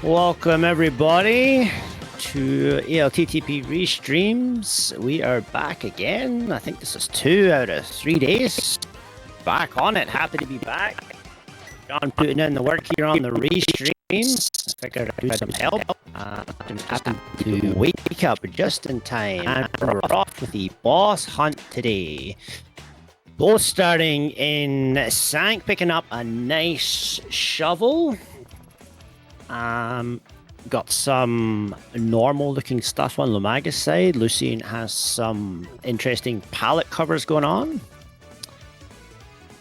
Welcome everybody to ALTTP restreams. We are back again. I think this is 2 out of 3 days. Back on it. Happy to be back. John putting in the work here on the restreams. I figured I'd do some help. I'm happy to wake up just in time. And we're off with the boss hunt today. Both starting in Sank, picking up a nice shovel. Got some normal looking stuff on Lumaga's side. Lucien has some interesting palette covers going on.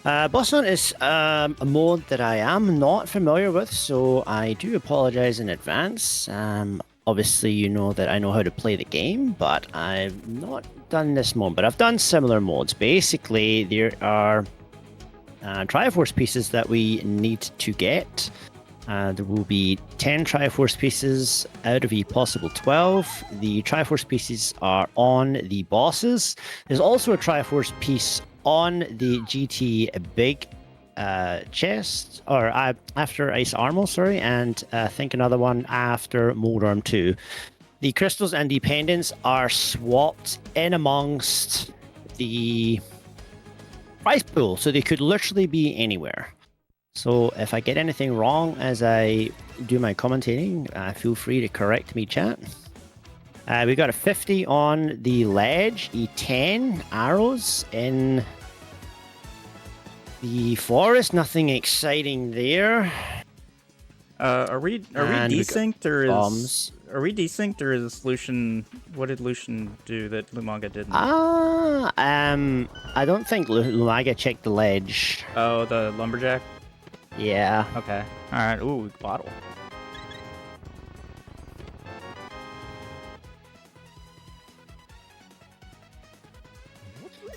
Bosshunt is a mode that I am not familiar with, so I do apologize in advance. Obviously, you know that I know how to play the game, but I've not done this mode. But I've done similar modes. Basically, there are Triforce pieces that we need to get. There will be 10 Triforce pieces out of a possible 12. The Triforce pieces are on the bosses. There's also a Triforce piece on the GT big chest, or after Ice Armor, sorry, and I think another one after Mold Arm 2. The crystals and dependents are swapped in amongst the prize pool, so they could literally be anywhere. So if I get anything wrong as I do my commentating, feel free to correct me, chat. We got a 50 on the ledge, E10 arrows in the forest. Nothing exciting there. Are we desynced or is bombs. Are we desynced or is Lucien? What did Lucien do that Lumaga didn't? I don't think Lumaga checked the ledge. Oh, the lumberjack. Yeah. Okay. All right. Ooh, bottle.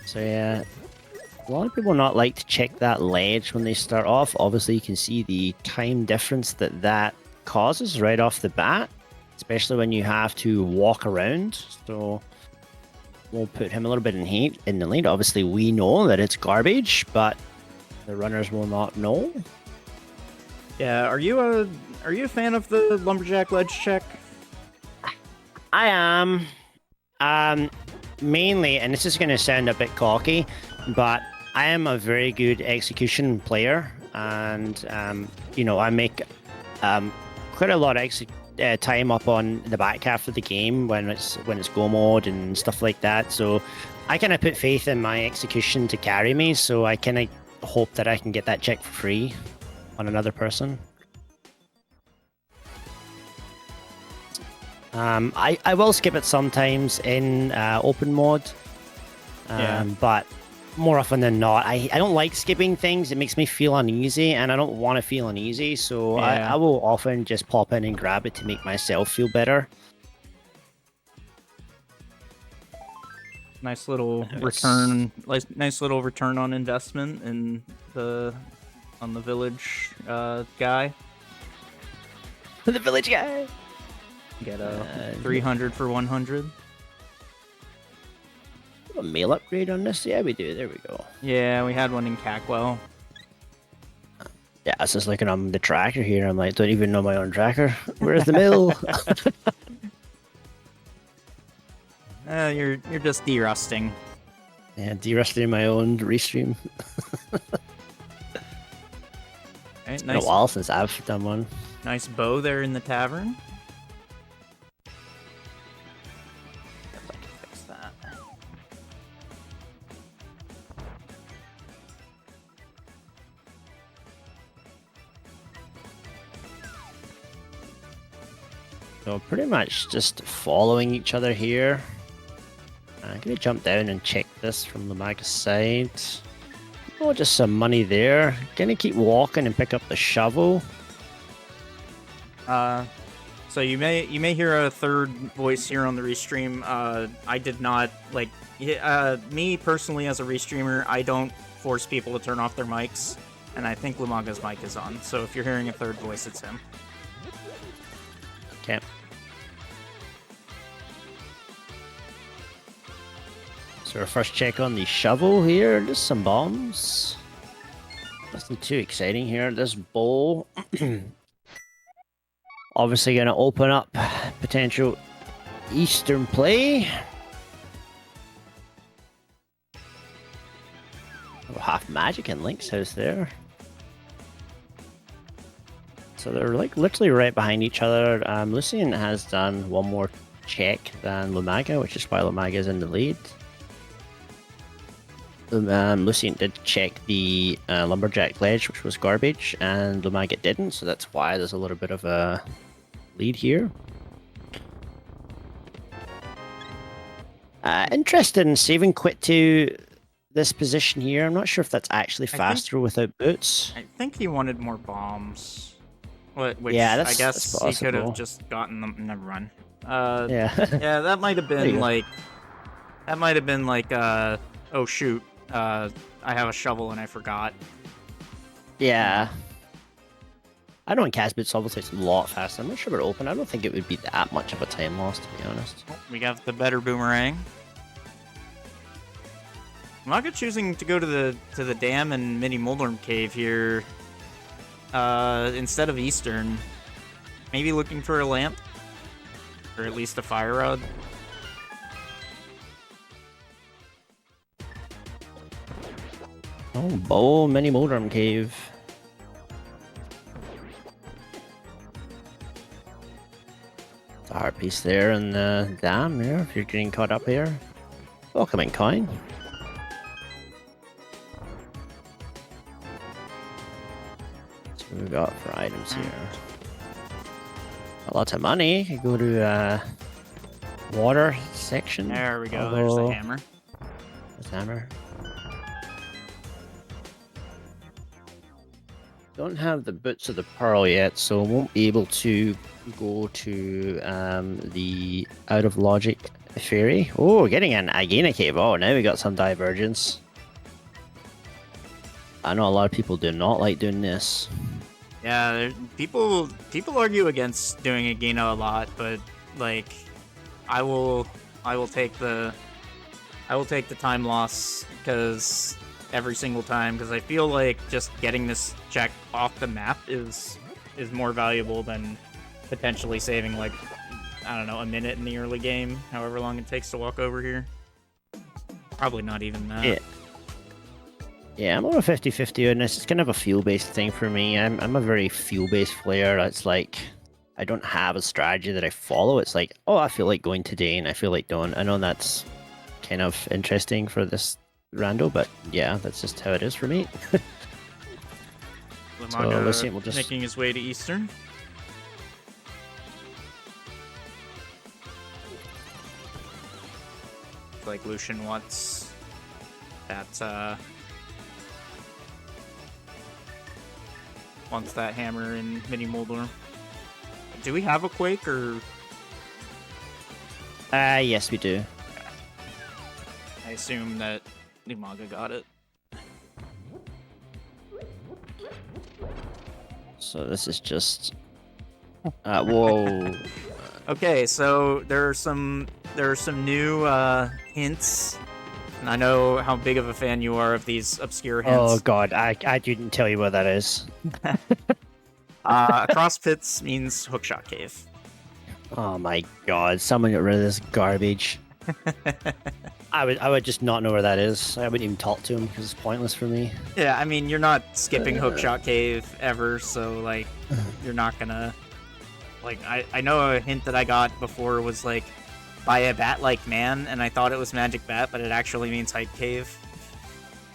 So yeah, a lot of people not like to check that ledge when they start off. Obviously, you can see the time difference that causes right off the bat, especially when you have to walk around. So we'll put him a little bit in the lead. Obviously, we know that it's garbage, but the runners will not know. Yeah, are you a fan of the lumberjack ledge check? I am. Mainly, and this is going to sound a bit cocky, but I am a very good execution player, and you know, I make quite a lot of time up on the back half of the game when it's go mode and stuff like that. So I kind of put faith in my execution to carry me. So I kind of hope that I can get that check for free on another person. I will skip it sometimes in open mode, but more often than not, I don't like skipping things. It makes me feel uneasy, and I don't want to feel uneasy, so I will often just pop in and grab it to make myself feel better. Nice little return. Nice little return on investment in on the village guy. The village guy. Get a 300 for 100. A mail upgrade on this? Yeah, we do. There we go. Yeah, we had one in Cackwell. Yeah, I was just looking on the tracker here. I'm like, don't even know my own tracker. Where's the mill? You're just derusting. Yeah, derusting my own restream. Right, it's been a while since I've done one. Nice bow there in the tavern. Fix that. So pretty much just following each other here. I'm gonna jump down and check this from the Lumaga's side. Oh, just some money there. Gonna keep walking and pick up the shovel. So you may hear a third voice here on the restream. I did not like me personally as a restreamer. I don't force people to turn off their mics, and I think Lumaga's mic is on. So if you're hearing a third voice, it's him. Okay. So our first check on the shovel here. Just some bombs. Nothing too exciting here. This bowl Obviously going to open up potential Eastern play. Oh, half Magic and Link's house there. So they're like literally right behind each other. Lucien has done one more check than Lumaga, which is why Lumaga is in the lead. Lucien did check the Lumberjack ledge, which was garbage, and Lumaga didn't, so that's why there's a little bit of a lead here. Interested in saving Quit to this position here. I'm not sure if that's actually faster without boots. I think he wanted more bombs. Which Yeah, I guess he could have possible. just gotten them. Never run. Yeah. Yeah, that might have been go. like. That might have been like. Oh shoot. I have a shovel and I forgot. Yeah. I know in cast boots obviously it's a lot faster. I'm not sure about open. I don't think it would be that much of a time loss, to be honest. We got the better boomerang. Lumaga choosing to go to the dam and mini Moldorm cave here. Instead of Eastern. Maybe looking for a lamp? Or at least a fire rod? Oh, bow, mini Moldorm cave. It's a hard piece there in the dam there, if you're getting caught up here. Welcoming coin. So what we got for items here? A lot of money. You go to water section. There we go, there's the hammer. There's the hammer. Don't have the boots of the pearl yet, so won't be able to go to the out of logic fairy. Oh, getting an Agena cave. Oh, now we got some divergence. I know a lot of people do not like doing this. Yeah, people argue against doing Agena a lot, but like, I will take the time loss because every single time, because I feel like just getting this check off the map is more valuable than potentially saving, like, I don't know, a minute in the early game, however long it takes to walk over here. Probably not even that. Yeah, I'm on a 50-50 on this. It's kind of a fuel-based thing for me. I'm a very fuel-based player. It's like, I don't have a strategy that I follow. It's like, oh, I feel like going today, and I feel like doing. I know that's kind of interesting for this rando, but yeah, that's just how it is for me. Lumaga so we'll just making his way to Eastern. Like Lucien wants that hammer in mini Moldor. Do we have a Quake or? Yes, we do. I assume that Lumaga got it. So this is just. Whoa. Okay, so there are some new hints, and I know how big of a fan you are of these obscure hints. Oh god, I didn't tell you what that is. Across pits means hookshot cave. Oh my god, someone get rid of this garbage. I would just not know where that is. I wouldn't even talk to him because it's pointless for me. Yeah, I mean, you're not skipping hookshot cave ever, so like you're not gonna like I know a hint that I got before was like by a bat-like man, and I thought it was magic bat, but it actually means hype cave.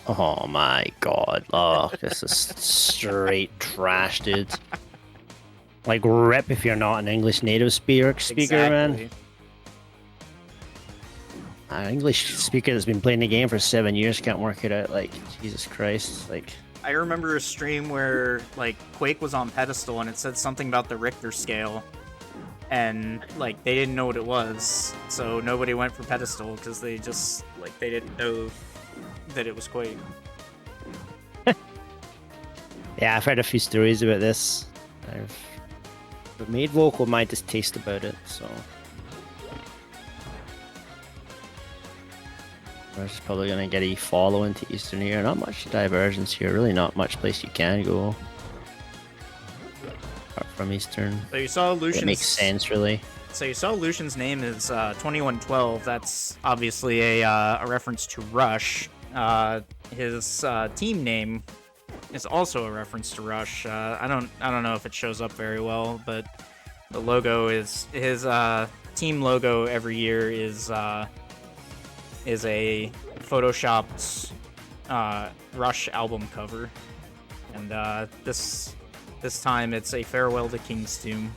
Oh my god. Oh, this is straight trash, dude. Like, rip if you're not an English native speaker, man. An English speaker that's been playing the game for 7 years can't work it out. Like, Jesus Christ. Like, I remember a stream where, like, Quake was on pedestal and it said something about the Richter scale. And, like, they didn't know what it was. So nobody went for pedestal because they just, like, they didn't know that it was Quake. yeah, I've heard a few stories about this. I've made vocal my distaste about it, so. We're just probably going to get a follow into Eastern here. Not much divergence here. Really not much place you can go. Apart from Eastern. So you saw Lucian's... It makes sense, really. So you saw Lucian's name is 2112. That's obviously a reference to Rush. His team name is also a reference to Rush. I don't know if it shows up very well, but the logo is his team logo every year is a photoshopped Rush album cover, and this time it's a farewell to King's Tomb.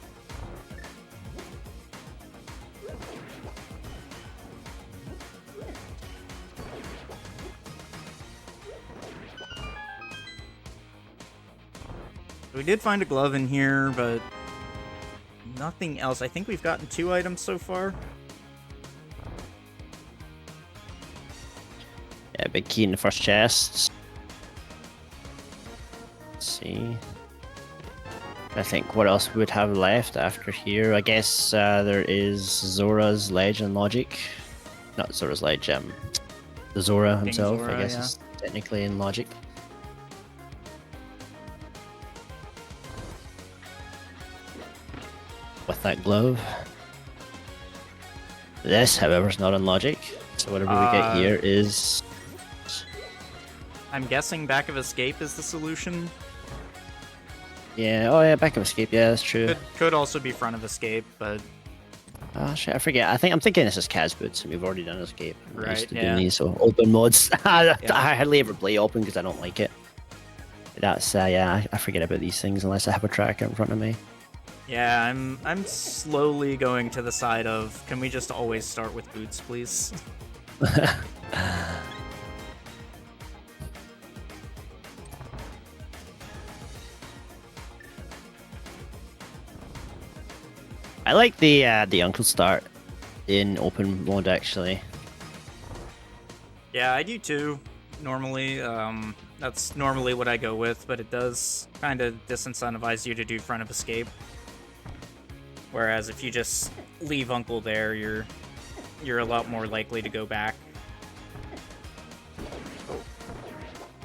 We did find a glove in here, but nothing else. I think we've gotten 2 items so far. Yeah, big key in the first chest. Let's see. I think what else we would have left after here? I guess there is Zora's Ledge and Logic. Not Zora's Ledge, the Zora himself, Zora, I guess, yeah. is technically in Logic. With that glove. This, however, is not in Logic. So whatever we get here is... I'm guessing Back of Escape is the solution. Yeah, oh yeah, Back of Escape, yeah, that's true. Could also be Front of Escape, but... Oh shit, I forget. I'm thinking this is Kaz Boots, and we've already done Escape. I'm used Right, to yeah. doing these, so open mods. I Yeah. hardly ever play open because I don't like it. That's, yeah, I forget about these things unless I have a tracker in front of me. Yeah, I'm slowly going to the side of, can we just always start with boots, please? I like the Uncle Start in open mode, actually. Yeah, I do too, normally. That's normally what I go with, but it does kind of disincentivize you to do Front of Escape. Whereas if you just leave Uncle there, you're a lot more likely to go back.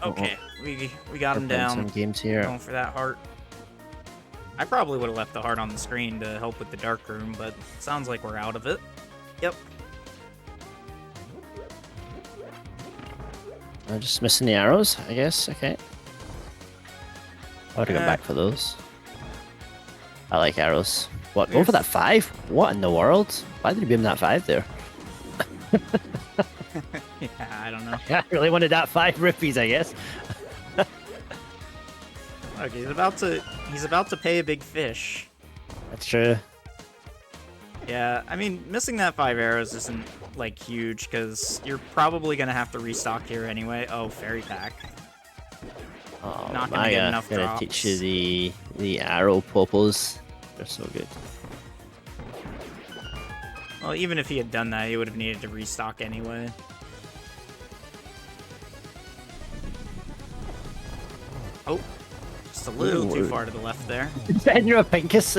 Okay, we got him We're playing down. some games here. Going for that heart. I probably would have left the heart on the screen to help with the dark room, but sounds like we're out of it. Yep. I'm just missing the arrows, I guess. Okay. I would have gone back for those. I like arrows. What? Go for that 5? What in the world? Why did he beam that 5 there? Yeah, I don't know. I really wanted that 5 rupees, I guess. Look, he's about to pay a big fish. That's true. Yeah, I mean, missing that 5 arrows isn't, like, huge, because you're probably going to have to restock here anyway. Oh, fairy pack. Oh, Not gonna get enough gonna drops. teach you the arrow popos. They're so good. Well, even if he had done that, he would have needed to restock anyway. Oh, just a little too far to the left there. Benro Pinkus.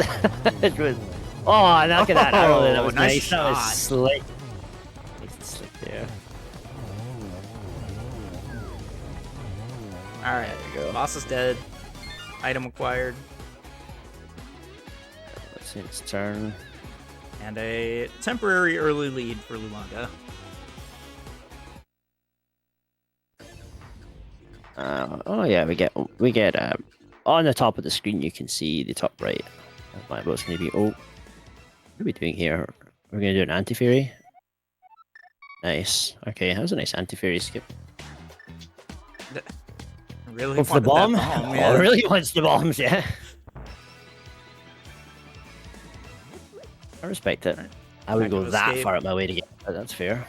Oh, and look at that arrow there. That was nice nice. That was shot. slick. Nice and slick there. Alright, There you go. boss is dead. Item acquired. Let's see its turn. And a temporary early lead for Lumaga. Oh yeah, we get on the top of the screen. You can see the top right. That's my boat's gonna be. Oh, what are we doing here? We're gonna do an anti-fairy. Nice. Okay, that was a nice anti-fairy skip. Really Go for the wanted bomb. that bomb, Oh, yeah. really wants the bombs, yeah. I respect it. I would Back go of that escape. far up my way to get it, but that's fair.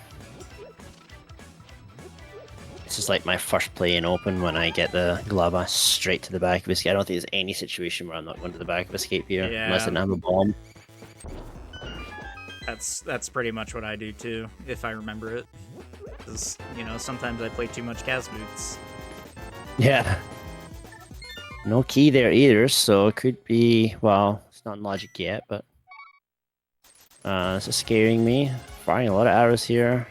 This is like my first play in open when I get the Glava straight to the back of escape. I don't think there's any situation where I'm not going to the back of escape here, unless I didn't have a bomb. That's pretty much what I do too, if I remember it. Because, you know, sometimes I play too much Kaz Boots. Yeah. No key there either, so it could be, well, it's not in logic yet, but this is scaring me. Firing a lot of arrows here.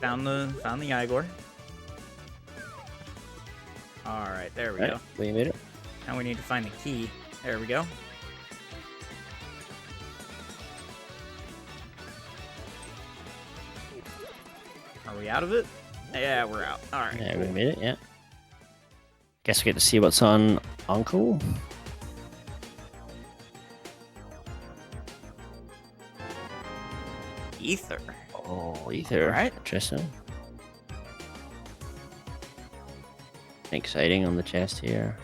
Found the Igor. Alright, there we go. We made it. Now we need to find the key. There we go. Are we out of it? Yeah, we're out. All right. Yeah, we made it, yeah. Guess we get to see what's on Uncle. Ether. Oh, Ether. All right. Interesting. Exciting on the chest here.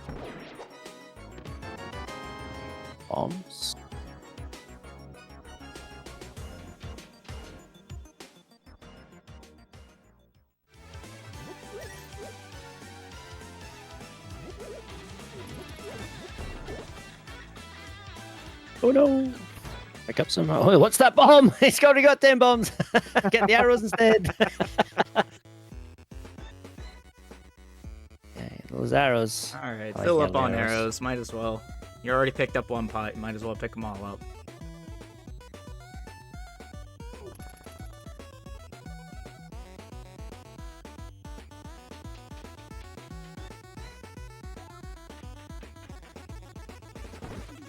Bombs. Oh no! Pick up some. Oh, what's that bomb? He's already got 10 bombs. Get the arrows instead. Okay, those arrows. All right, I fill like up on arrows. arrows. Might as well. You already picked up one pot. You might as well pick them all up.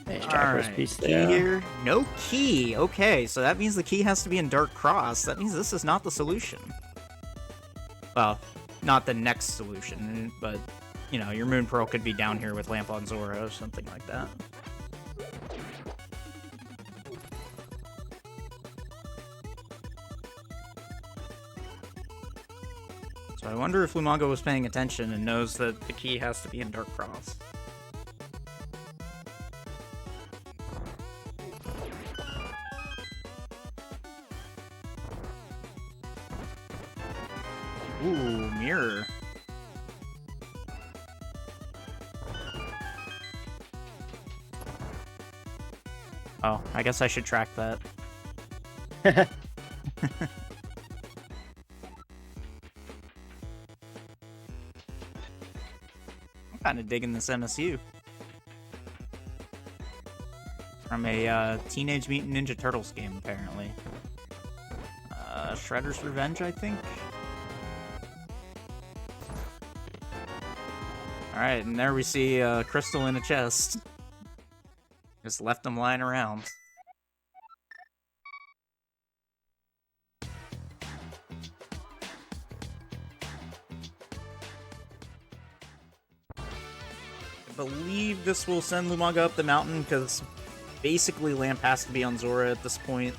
Nice All Jacker's right, piece key there. here. No key. Okay, so that means the key has to be in Dark Cross. That means this is not the solution. Well, not the next solution, but you know, your Moon Pearl could be down here with Lamp on Zora or something like that. So I wonder if Lumaga was paying attention and knows that the key has to be in Dark Cross. Ooh, mirror. Oh, I guess I should track that. I'm kind of digging this MSU. From a Teenage Mutant Ninja Turtles game, apparently. Shredder's Revenge, I think? Alright, and there we see Crystal in a chest. Just left them lying around. I believe this will send Lumaga up the mountain, because basically Lamp has to be on Zora at this point.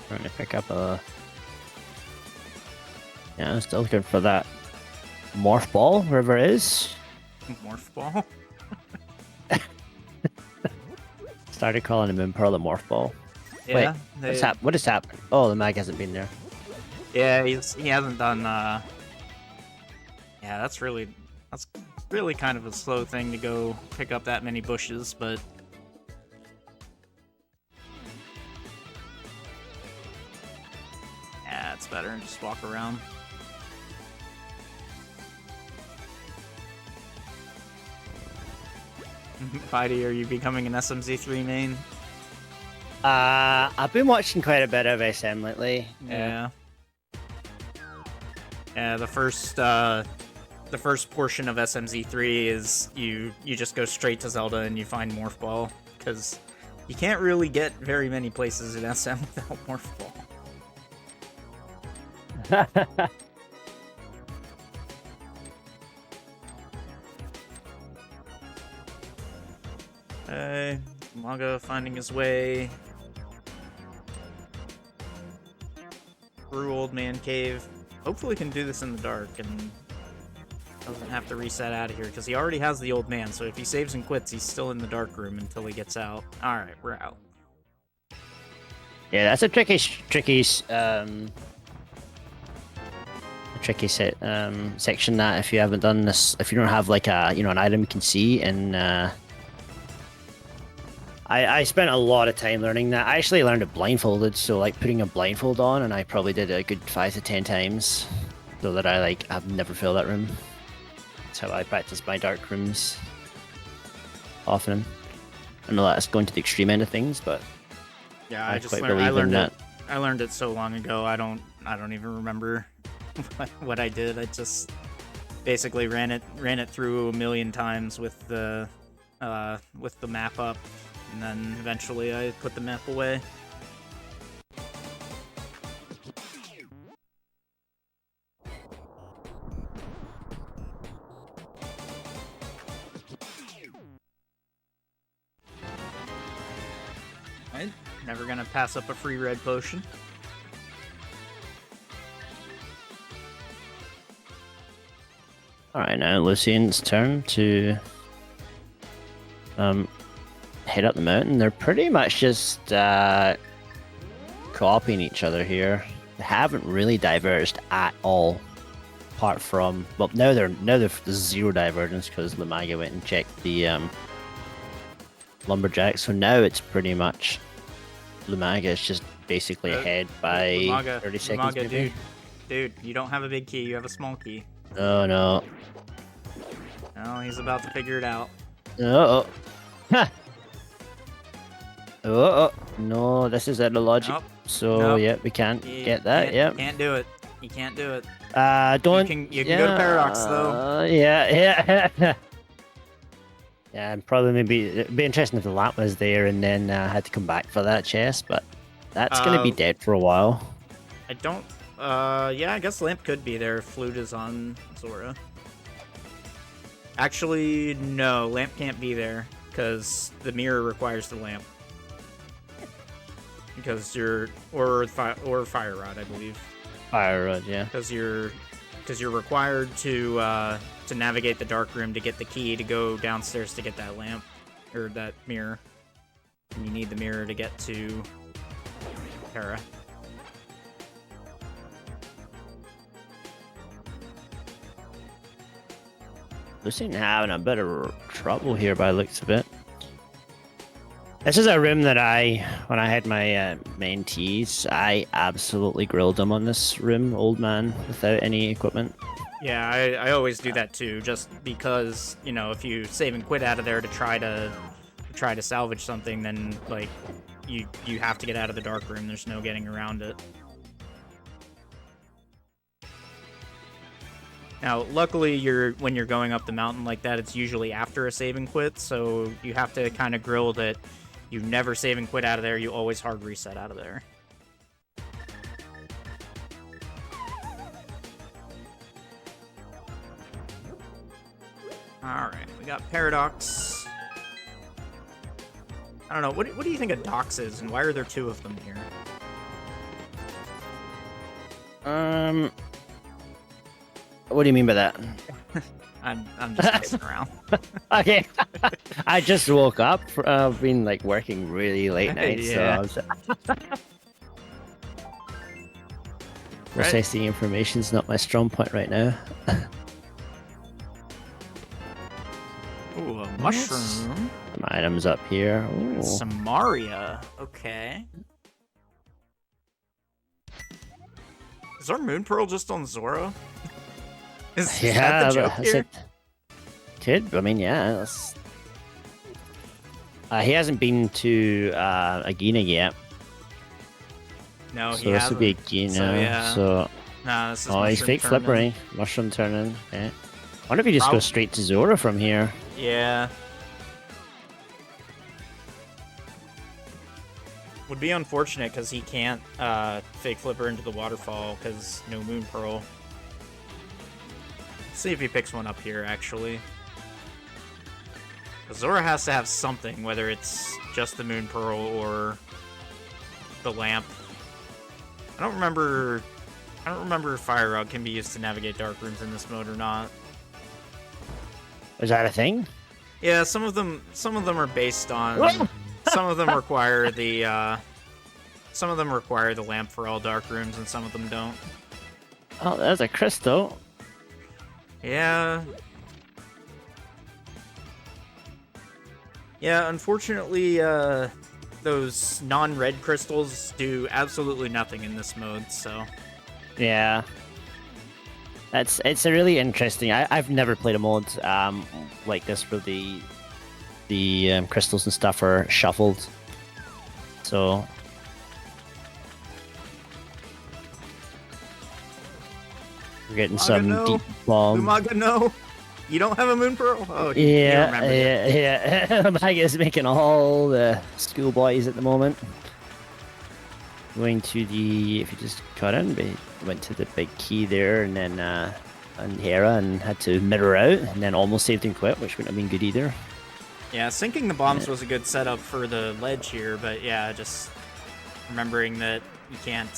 Trying to pick up a... Yeah, I'm still looking for that morph ball, wherever it is. Morph ball? Started calling him Moon Pearl the morph ball. Yeah. Wait, what is happening? Oh, the mag hasn't been there. Yeah, he hasn't done, Yeah, that's really kind of a slow thing to go pick up that many bushes, but... Yeah, it's better and just walk around. Heidi, are you becoming an SMZ3 main? I've been watching quite a bit of SM lately. Yeah. Yeah, the first portion of SMZ3 is you just go straight to Zelda and you find Morph Ball, because you can't really get very many places in SM without Morph Ball. Hey, Lumaga finding his way through Old Man Cave. Hopefully can do this in the dark and doesn't have to reset out of here, because he already has the Old Man, so if he saves and quits, he's still in the dark room until he gets out. Alright, we're out. Yeah, that's a tricky section, that if you haven't done this, if you don't have like a, an item you can see, and I spent a lot of time learning that. I actually learned it blindfolded, so like putting a blindfold on, and I probably did it a good 5 to 10 times, so that I've never failed that room. That's how I practice my dark rooms often. I know that's going to the extreme end of things, but yeah, I learned it. I learned it so long ago. I don't even remember what I did. I just basically ran it through a million times with the map up, and then eventually I put the map away. Right? Never gonna pass up a free red potion. Alright, now Lucien's turn to head up the mountain. They're pretty much just copying each other here. They haven't really diverged at all. Apart from, well, now there's zero divergence because Lumaga went and checked the lumberjack. So now it's pretty much Lumaga is just basically ahead by Lumaga, 30 seconds. Lumaga, dude, you don't have a big key. You have a small key. Oh no. Oh, he's about to figure it out. Uh-oh. Ha! Uh-oh. No, this is out of logic. Nope. So, Nope. yeah, we can't get that, yeah. Can't do it. You can't do it. Don't... You can go to Paradox, though. Yeah. Yeah, and probably maybe... It'd be interesting if the lamp was there and then had to come back for that chest, but that's going to be dead for a while. I don't... yeah, I guess lamp could be there if flute is on Zora. Actually, no, lamp can't be there, because the mirror requires the lamp. Because you're... Or Fire Rod, I believe. Fire Rod, yeah. Because you're required to navigate the dark room to get the key to go downstairs to get that lamp, or that mirror. And you need the mirror to get to Terra. Lucien having a bit of trouble here by the looks of it. This is a room that when I had my main teas, I absolutely grilled him on this room, old man, without any equipment. Yeah, I always do that too, just because, you know, if you save and quit out of there to try to salvage something, then like you have to get out of the dark room. There's no getting around it. Now, luckily, when you're going up the mountain like that, it's usually after a save and quit, so you have to kind of grill that you never save and quit out of there. You always hard reset out of there. Alright, we got Paradox. I don't know, what do you think a Dox is, and why are there two of them here? What do you mean by that? I'm just messing around. Okay. I just woke up. I've been like working really late nights, Yeah. so processing information's not my strong point right now. Ooh, a mushroom. Some items up here. Ooh. Samaria. Okay. Is our Moon Pearl just on Zora? Is that the joke here? Could. I mean, yeah. He hasn't been to Agina yet. No, so he this hasn't. would be Agina. So, yeah. So... Nah, this is he's fake turn-in. flippering. Mushroom turning. Okay. I wonder if you just go straight to Zora from here. Yeah. Would be unfortunate because he can't fake flipper into the waterfall because no Moon Pearl. See if he picks one up here, actually. Zora has to have something, whether it's just the Moon Pearl or the lamp. I don't remember if Fire Rod can be used to navigate dark rooms in this mode or not. Is that a thing? Yeah, some of them are based on. Some of them require the lamp for all dark rooms, and some of them don't. Oh, there's a crystal. Yeah. Yeah, unfortunately, those non-red crystals do absolutely nothing in this mode, so... Yeah. It's a really interesting... I've never played a mode like this where the crystals and stuff are shuffled. So... We're getting Lumaga, some no. deep bomb. Lumaga, no. You don't have a moon pearl? Oh, Yeah, remembered it. yeah. Lumaga is making all the schoolboys at the moment. Going to the, if you just cut in, we went to the big key there, and then on Hera, and had to mirror out, and then almost saved and quit, which wouldn't have been good either. Yeah, sinking the bombs was a good setup for the ledge here, but yeah, just remembering that you can't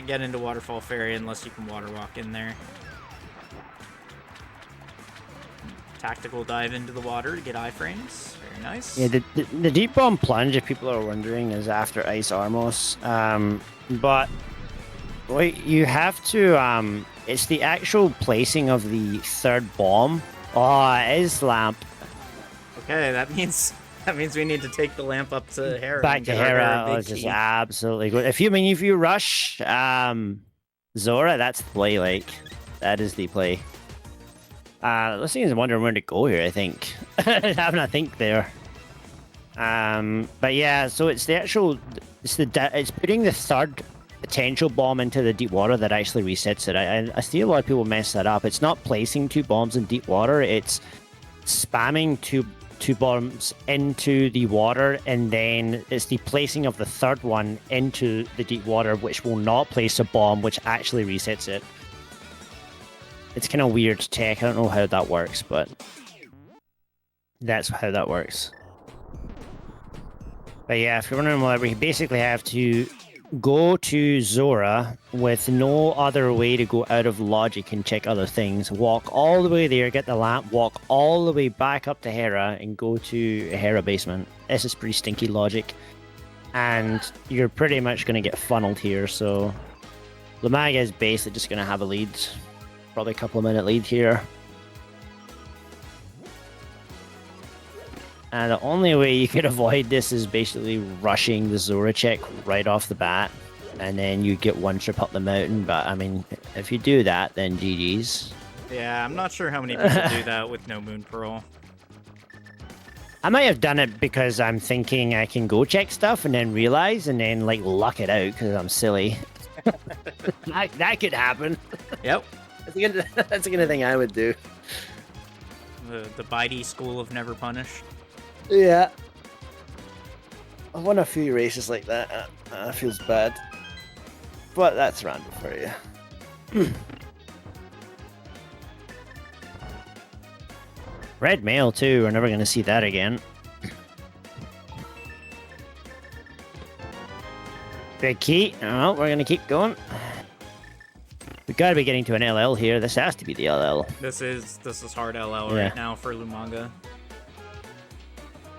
get into Waterfall Ferry unless you can water walk in there. Tactical dive into the water to get iframes. Very nice. Yeah, the deep bomb plunge, if people are wondering, is after Ice Armos. But wait, you have to it's the actual placing of the third bomb. Oh, it is lamp. Okay, that means we need to take the lamp up to Hera. Back to Hera. Oh, it's just absolutely good. If you rush Zora, that's the play. Like, that is the play. Lucien's wondering where to go here, I think. Having a think there. But yeah, so it's the actual, it's putting the third potential bomb into the deep water that actually resets it. I see a lot of people mess that up. It's not placing 2 bombs in deep water, it's spamming two bombs into the water, and then it's the placing of the third one into the deep water, which will not place a bomb, which actually resets it. It's kind of weird tech. I don't know how that works, but that's how that works. But yeah, if you're wondering what, we basically have to go to Zora with no other way to go out of logic and check other things. Walk all the way there, get the lamp, walk all the way back up to Hera, and go to Hera basement. This is pretty stinky logic. And you're pretty much going to get funneled here, so Lumaga is basically just going to have a lead. Probably a couple of minute lead here. And the only way you could avoid this is basically rushing the Zora check right off the bat, and then you get one trip up the mountain. But I mean, if you do that, then GG's. Yeah, I'm not sure how many people do that with no Moon Pearl. I might have done it because I'm thinking I can go check stuff and then realize and then like luck it out because I'm silly. that could happen. Yep. That's the kind of thing I would do. The Bitey school of never punish. Yeah. I've won a few races like that. Feels bad. But that's random for you. Red mail too. We're never going to see that again. Big key. Oh, we're going to keep going. We gotta be getting to an LL here. This has to be the LL. This is hard LL right now for Lumaga.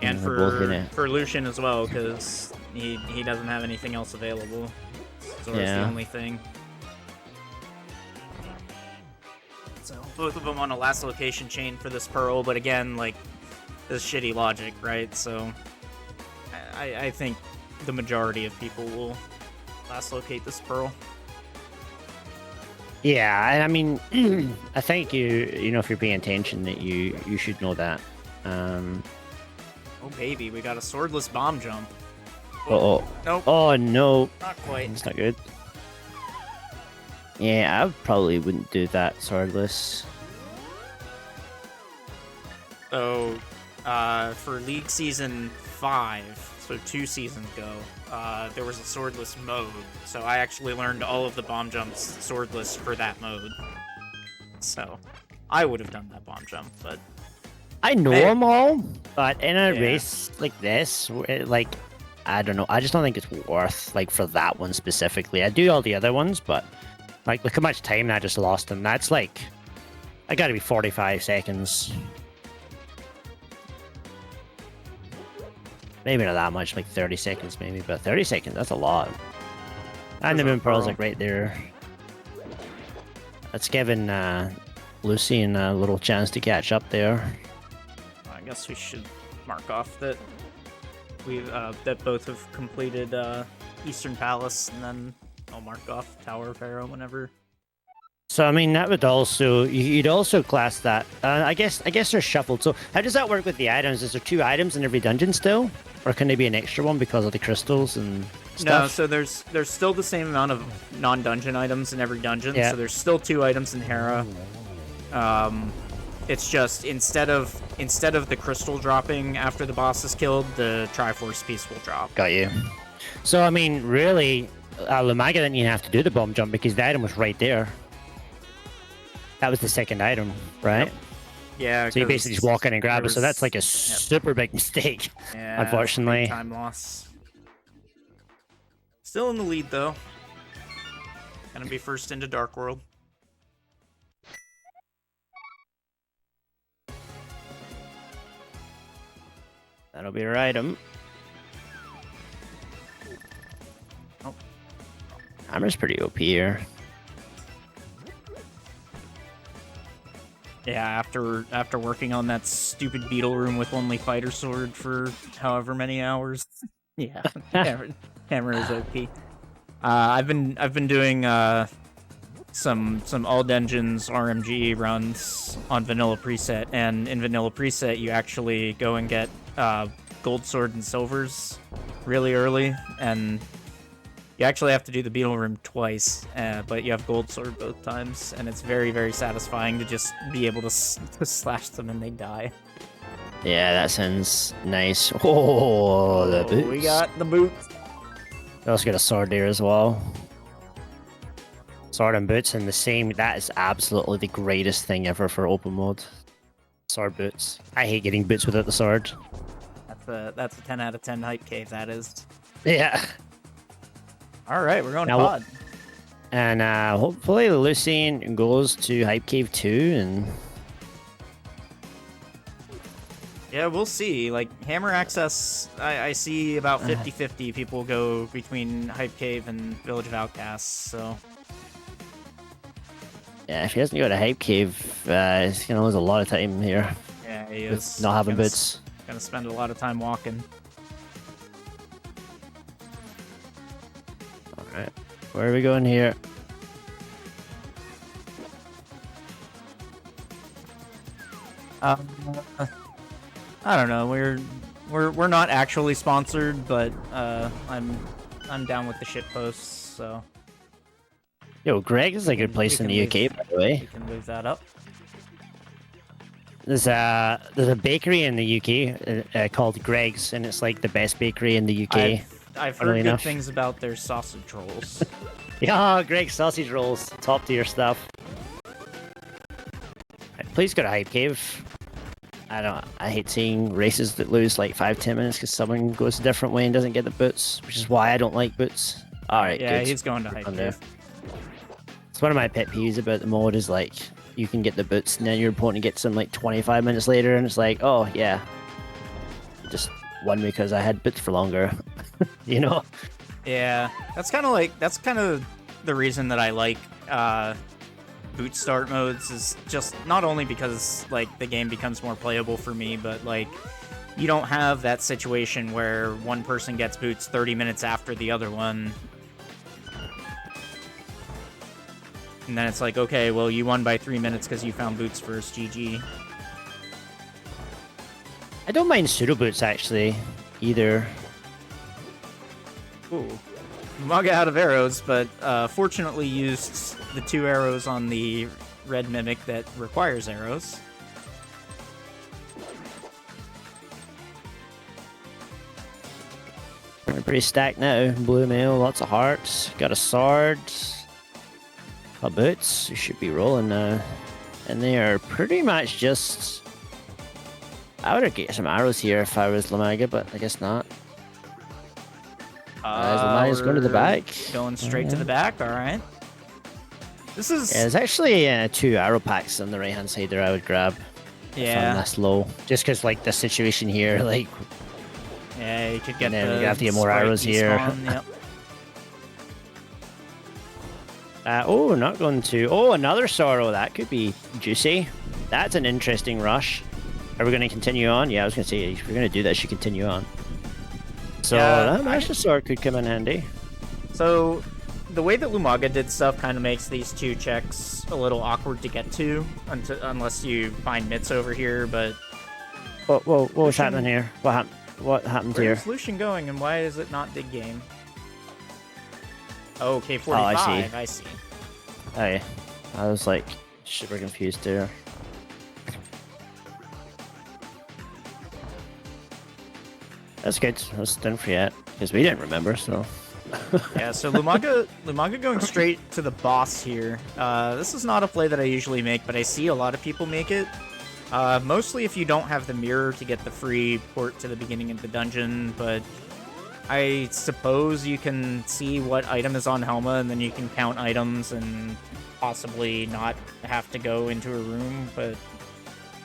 And for Lucien as well, because he doesn't have anything else available. So it's the only thing. So both of them on a last location chain for this Pearl, but again, like, this shitty logic, right? So I think the majority of people will last locate this Pearl. Yeah, and I mean, I think you know, if you're paying attention, that you should know that. Oh baby, we got a swordless bomb jump. Oh. Nope. Oh no. Not quite. It's not good. Yeah, I probably wouldn't do that swordless. So, for League Season 5, so 2 seasons ago, there was a swordless mode, so I actually learned all of the bomb jumps swordless for that mode. So, I would have done that bomb jump, but... I know them all, but in a race like this, like, I don't know, I just don't think it's worth, like, for that one specifically. I do all the other ones, but, like, look how much time I just lost, and that's, like, I gotta be 45 seconds. Maybe not that much, like 30 seconds maybe, but 30 seconds, that's a lot. And the Moon Pearl's like right there. That's giving Lucien a little chance to catch up there. I guess we should mark off that that both have completed Eastern Palace, and then I'll mark off Tower of Pharaoh whenever So I mean that would also you'd also class that. I guess they're shuffled. So how does that work with the items? Is there 2 items in every dungeon still, or can there be an extra one because of the crystals and stuff? No, so there's still the same amount of non-dungeon items in every dungeon. Yeah. So there's still 2 items in Hera. It's just instead of the crystal dropping after the boss is killed, the Triforce piece will drop. Got you. So I mean, really, Lumaga didn't even have to do the bomb jump because the item was right there. That was the second item, right? Yep. Yeah. So you basically just walk in and grab it. So that's like a super big mistake, yeah, unfortunately. Time loss. Still in the lead though. Gonna be first into Dark World. That'll be our item. Oh. Hammer's pretty OP here. Yeah, after working on that stupid beetle room with only fighter sword for however many hours. Yeah, hammer is OP. I've been doing some all dungeons RMG runs on vanilla preset, and in vanilla preset you actually go and get gold sword and silvers really early, and you actually have to do the beetle room twice, but you have gold sword both times, and it's very, very satisfying to just be able to slash them and they die. Yeah, that sounds nice. Oh, the boots. We got the boots. We also got a sword there as well. Sword and boots in the same. That is absolutely the greatest thing ever for open mode. Sword boots. I hate getting boots without the sword. That's a 10 out of 10 hype cave, that is. Yeah. All right, we're going now, pod. And hopefully Lucien goes to Hype Cave 2 and... Yeah, we'll see. Like, Hammer Access, I see about 50-50 people go between Hype Cave and Village of Outcasts, so... Yeah, if he doesn't go to Hype Cave, he's going to lose a lot of time here. Yeah, he is. Not having boots. Gonna spend a lot of time walking. Alright, where are we going here? I don't know. We're not actually sponsored, but I'm down with the shit posts. So. Yo, Greg is a good place in the UK, by the way. We can move that up. There's a bakery in the UK called Greg's, and it's like the best bakery in the UK. I've heard good things about their sausage rolls. Yeah, Greg's sausage rolls, top tier stuff. Please go to Hype Cave. I hate seeing races that lose like 5-10 minutes because someone goes a different way and doesn't get the boots, which is why I don't like boots. All right, yeah, good. he's going to Hype Cave. It's one of my pet peeves about the mode is like you can get the boots and then your opponent gets them like 25 minutes later and it's like, oh yeah, just won because I had boots for longer. You know? Yeah, that's kind of the reason that I like boot start modes, is just not only because like the game becomes more playable for me, but like you don't have that situation where one person gets boots 30 minutes after the other one. And then it's like, okay, well, you won by 3 minutes because you found boots first, GG. I don't mind pseudo boots actually, either. Ooh. Lumaga out of arrows, but fortunately used the 2 arrows on the red mimic that requires arrows. We're pretty stacked now. Blue mail, lots of hearts. Got a sword. Got boots. We should be rolling now. And they are pretty much just... I would have get some arrows here if I was Lumaga, but I guess not. Lumaga's going to the back. Going straight to the back, alright. This is... Yeah, there's actually 2 arrow packs on the right-hand side there I would grab. Yeah. That's low. Just because, like, the situation here, like... Yeah, you could get you have to get more arrows here. Yep. Oh, not going to... Oh, another sorrow. That could be juicy. That's an interesting rush. Are we going to continue on? Yeah, I was going to say, if we're going to do this, you continue on. So, that Master Sword could come in handy. So, the way that Lumaga did stuff kind of makes these 2 checks a little awkward to get to unless you find Mitts over here, but... What was happening here? What happened here? Where's Lucien going, and why is it not big game? Oh, okay, 45. Oh, I see. Hey, I was like super confused there. That's good. That's done for yet because we didn't remember. So yeah. So Lumaga going straight to the boss here. This is not a play that I usually make, but I see a lot of people make it. Mostly if you don't have the mirror to get the free port to the beginning of the dungeon, but I suppose you can see what item is on Helma, and then you can count items and possibly not have to go into a room, but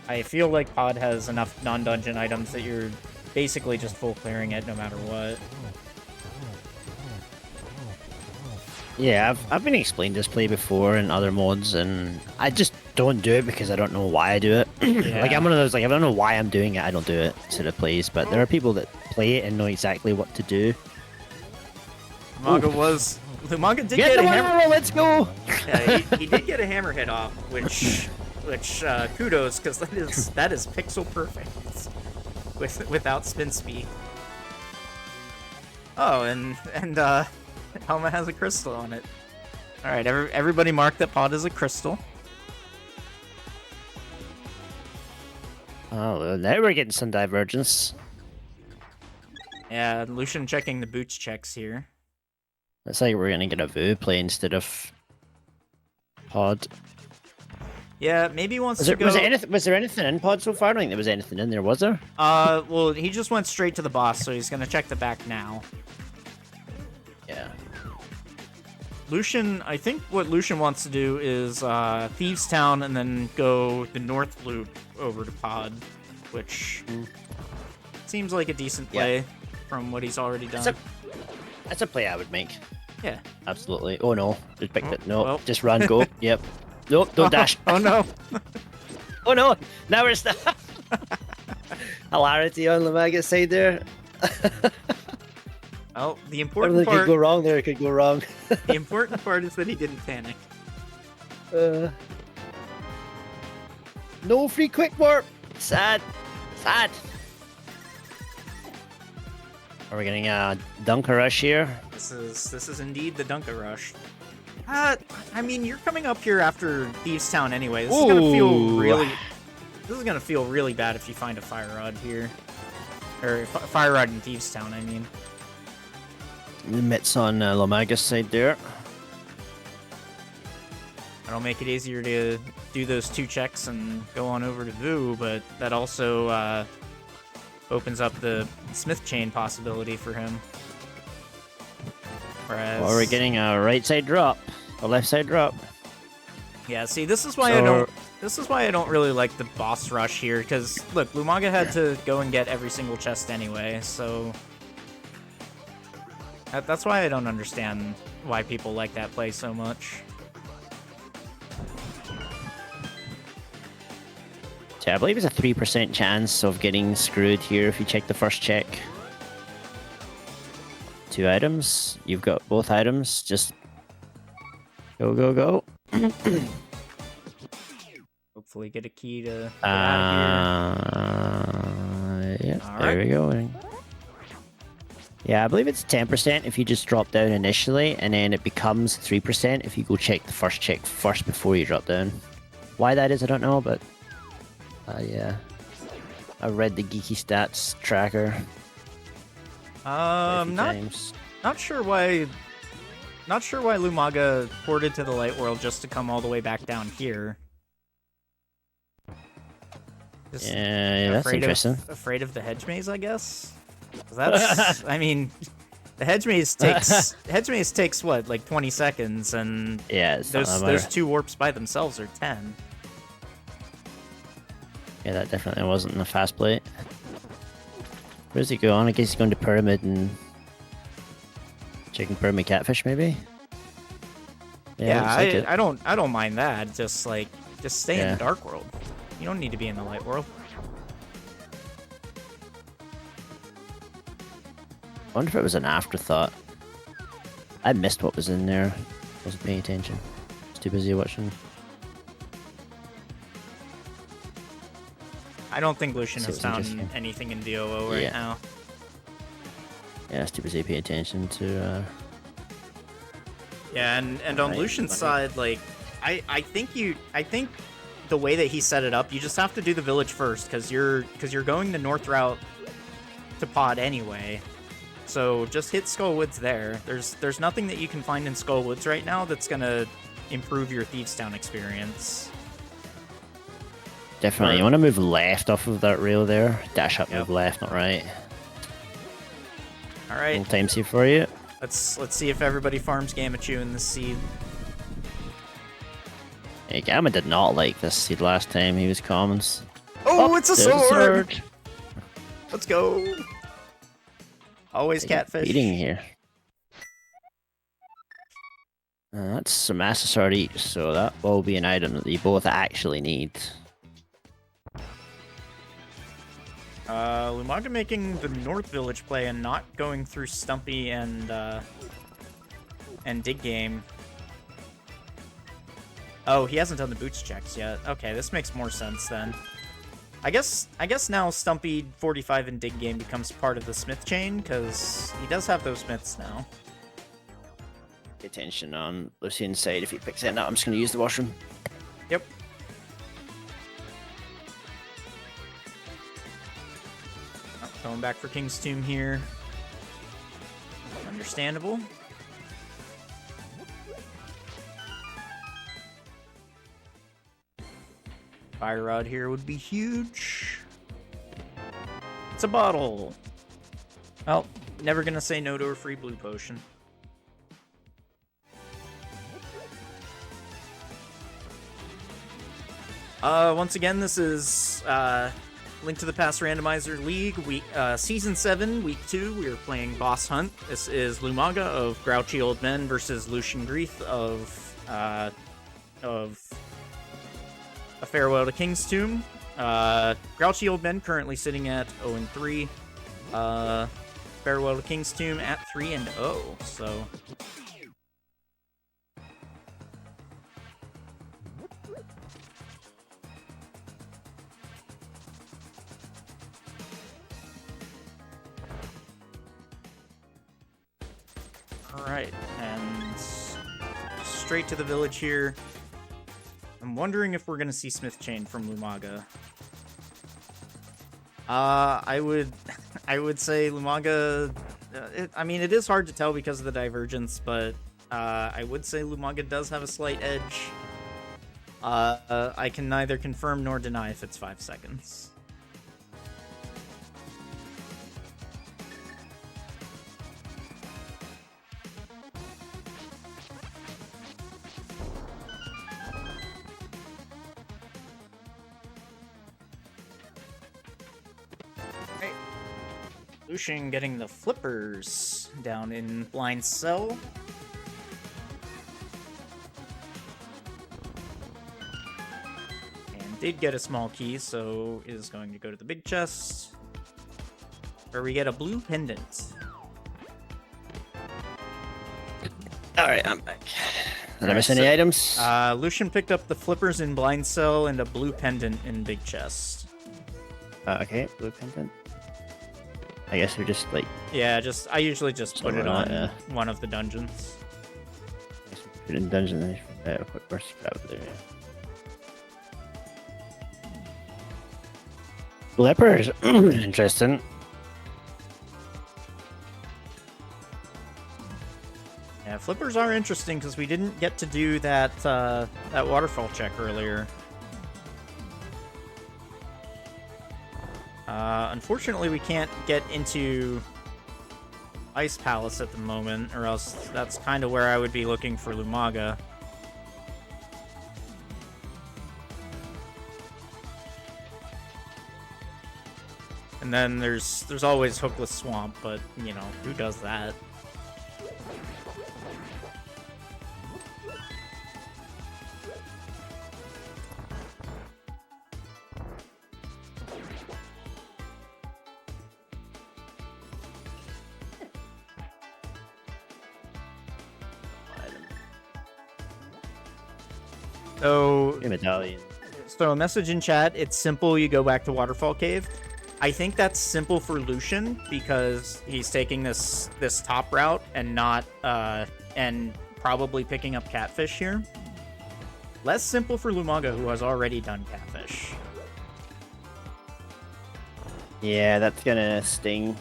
I feel like Pod has enough non-dungeon items that you're basically just full clearing it no matter what. yeah, I've been explained this play before in other mods, and I just don't do it because I don't know why I do it. Yeah. Like I'm one of those, like I don't know why I'm doing it, I don't do it sort of plays. But there are people that play it and know exactly what to do. Lumaga did Get get the a hammer. let's go. Yeah, he did get a hammer hit off, which kudos, because that is pixel perfect without spin speed. Oh, and Helma has a crystal on it. All right, everybody mark that Pod is a crystal. Oh, well, now we're getting some divergence. Yeah, Lucien checking the boots checks here. It's like we're gonna get a Vu play instead of Pod. Yeah, maybe he wants to go... Was there anything in Pod so far? I don't think there was anything in there, was there? Well, he just went straight to the boss, so he's gonna check the back now. Yeah. Lucien, I think what Lucien wants to do is Thieves Town and then go the north loop over to Pod, which seems like a decent play from what he's already done. That's a play I would make. Yeah. Absolutely. Oh no, just picked it. No, well. just run, go. Yep. Nope, don't dash. Oh no. Oh no, now we're stuck. Hilarity on Lumaga's side there. Well, the important Everything part... could go wrong there, it could go wrong. The important part is that he didn't panic. No free quick warp. Sad. Sad. Are we getting a Dunker Rush here? This is indeed the Dunka Rush. I mean, you're coming up here after Thieves Town anyway. This is gonna feel really... This is gonna feel really bad if you find a Fire Rod here. Or Fire Rod in Thieves Town, I mean. The mitts on Lumaga's side there. That'll make it easier to do those 2 checks and go on over to Vu, but that also opens up the Smith chain possibility for him. Whereas... Well, we're getting a right side drop, a left side drop. Yeah, see, this is why I don't really like the boss rush here, because look, Lumaga had to go and get every single chest anyway, so that's why I don't understand why people like that play so much. So I believe it's a 3% chance of getting screwed here if you check the first check. 2 items. You've got both items. Just go, go, go. Hopefully get a key to get out of here. Yeah, All there right. we go. Yeah, I believe it's 10% if you just drop down initially, and then it becomes 3% if you go check the first check first before you drop down. Why that is, I don't know, but yeah. I read the geeky stats tracker. Not sure why Lumaga ported to the light world just to come all the way back down here. Just Yeah, that's interesting. Afraid of the hedge maze, I guess. 'Cause that's, I mean, the hedge maze takes what, like 20 seconds, and Yeah, it's not that those bad. 2 warps by themselves are 10. Yeah, that definitely wasn't a fast plate. Where's he going? I guess he's going to Pyramid and checking Pyramid Catfish, maybe? Yeah, looks like it. I don't mind that. Just stay in Yeah. the dark world. You don't need to be in the light world. I wonder if it was an afterthought. I missed what was in there. Wasn't paying attention. Was too busy watching. I don't think Lucian So has it's found interesting. anything in DOO right now. Yeah, I was too busy paying attention to. Yeah, and on Right, Lucian's like- side, like I think the way that he set it up, you just have to do the village first because you're going the north route to pod anyway. So just hit Skull Woods there. There's nothing that you can find in Skull Woods right now that's gonna improve your Thieves Town experience. Definitely. You want to move left off of that rail there. Dash up, Yep. move left, not right. All right, Little time save for you. let's see if everybody farms Gamachu in this seed. Hey, Gamma did not like this seed last time. He was commons. Oh, it's a there's sword! Let's go. Always Taking a catfish. beating here. That's some Master Sword each, so that will be an item that you both actually need. Lumaga making the North Village play and not going through Stumpy and Dig Game. Oh, he hasn't done the boots checks yet. Okay, this makes more sense then. I guess now Stumpy 45 and Dig Game becomes part of the Smith chain because he does have those Smiths now. Pay attention on Lucien's side. If he picks it up, I'm just going to use the washroom. Yep. Going back for King's Tomb here. Understandable. Fire Rod here would be huge. It's a bottle. Well, never gonna say no to a free blue potion. Once again, this is Link to the Past Randomizer League, Season 7, Week 2. We are playing Bosshunt. This is Lumaga of Grouchy Old Men versus LucienGreeth of A Farewell to King's Tomb. Grouchy Old Men currently sitting at 0-3. Farewell to King's Tomb at 3-0. So alright, and straight to the village here. I'm wondering if we're gonna see Smith Chain from Lumaga. I would say Lumaga. I mean, it is hard to tell because of the divergence, but I would say Lumaga does have a slight edge. I can neither confirm nor deny if it's 5 seconds. Lucian getting the flippers down in Blind Cell. And did get a small key, so is going to go to the big chest, where we get a blue pendant. Alright, I'm back. Did I miss any items? Lucian picked up the flippers in Blind Cell and a blue pendant in big chest. Okay, blue pendant. I guess we're just like Yeah, I usually just put it on yeah. one of the dungeons. put it in dungeon and quick burst out there. Leopards, interesting. Yeah, flippers are interesting because we didn't get to do that that waterfall check earlier. Unfortunately, we can't get into Ice Palace at the moment, or else that's kind of where I would be looking for Lumaga. And then there's always Hookless Swamp, but you know, who does that? So, A medallion. so a message in chat. It's simple. You go back to Waterfall Cave. I think that's simple for Lucian because he's taking this top route and not and probably picking up Catfish here. Less simple for Lumaga, who has already done Catfish. Yeah, that's gonna sting.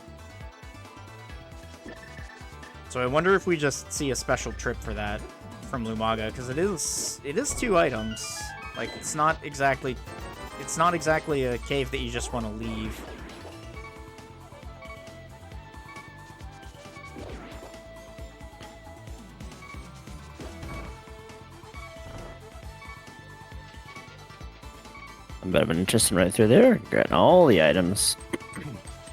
So I wonder if we just see a special trip for that from Lumaga, because it is 2 items. Like it's not exactly a cave that you just want to leave. A bit of an interesting right through there. Getting all the items.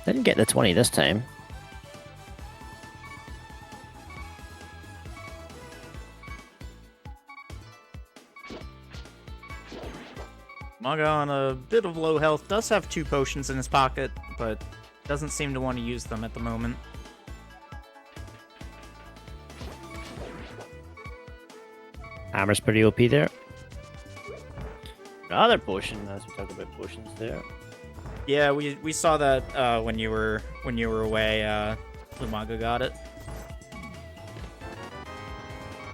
Didn't get the 20 this time. Maga on a bit of low health does have 2 potions in his pocket, but doesn't seem to want to use them at the moment. Hammer's pretty OP there. Another potion, as we talk about potions there. Yeah, we saw that when you were away. Lumaga got it,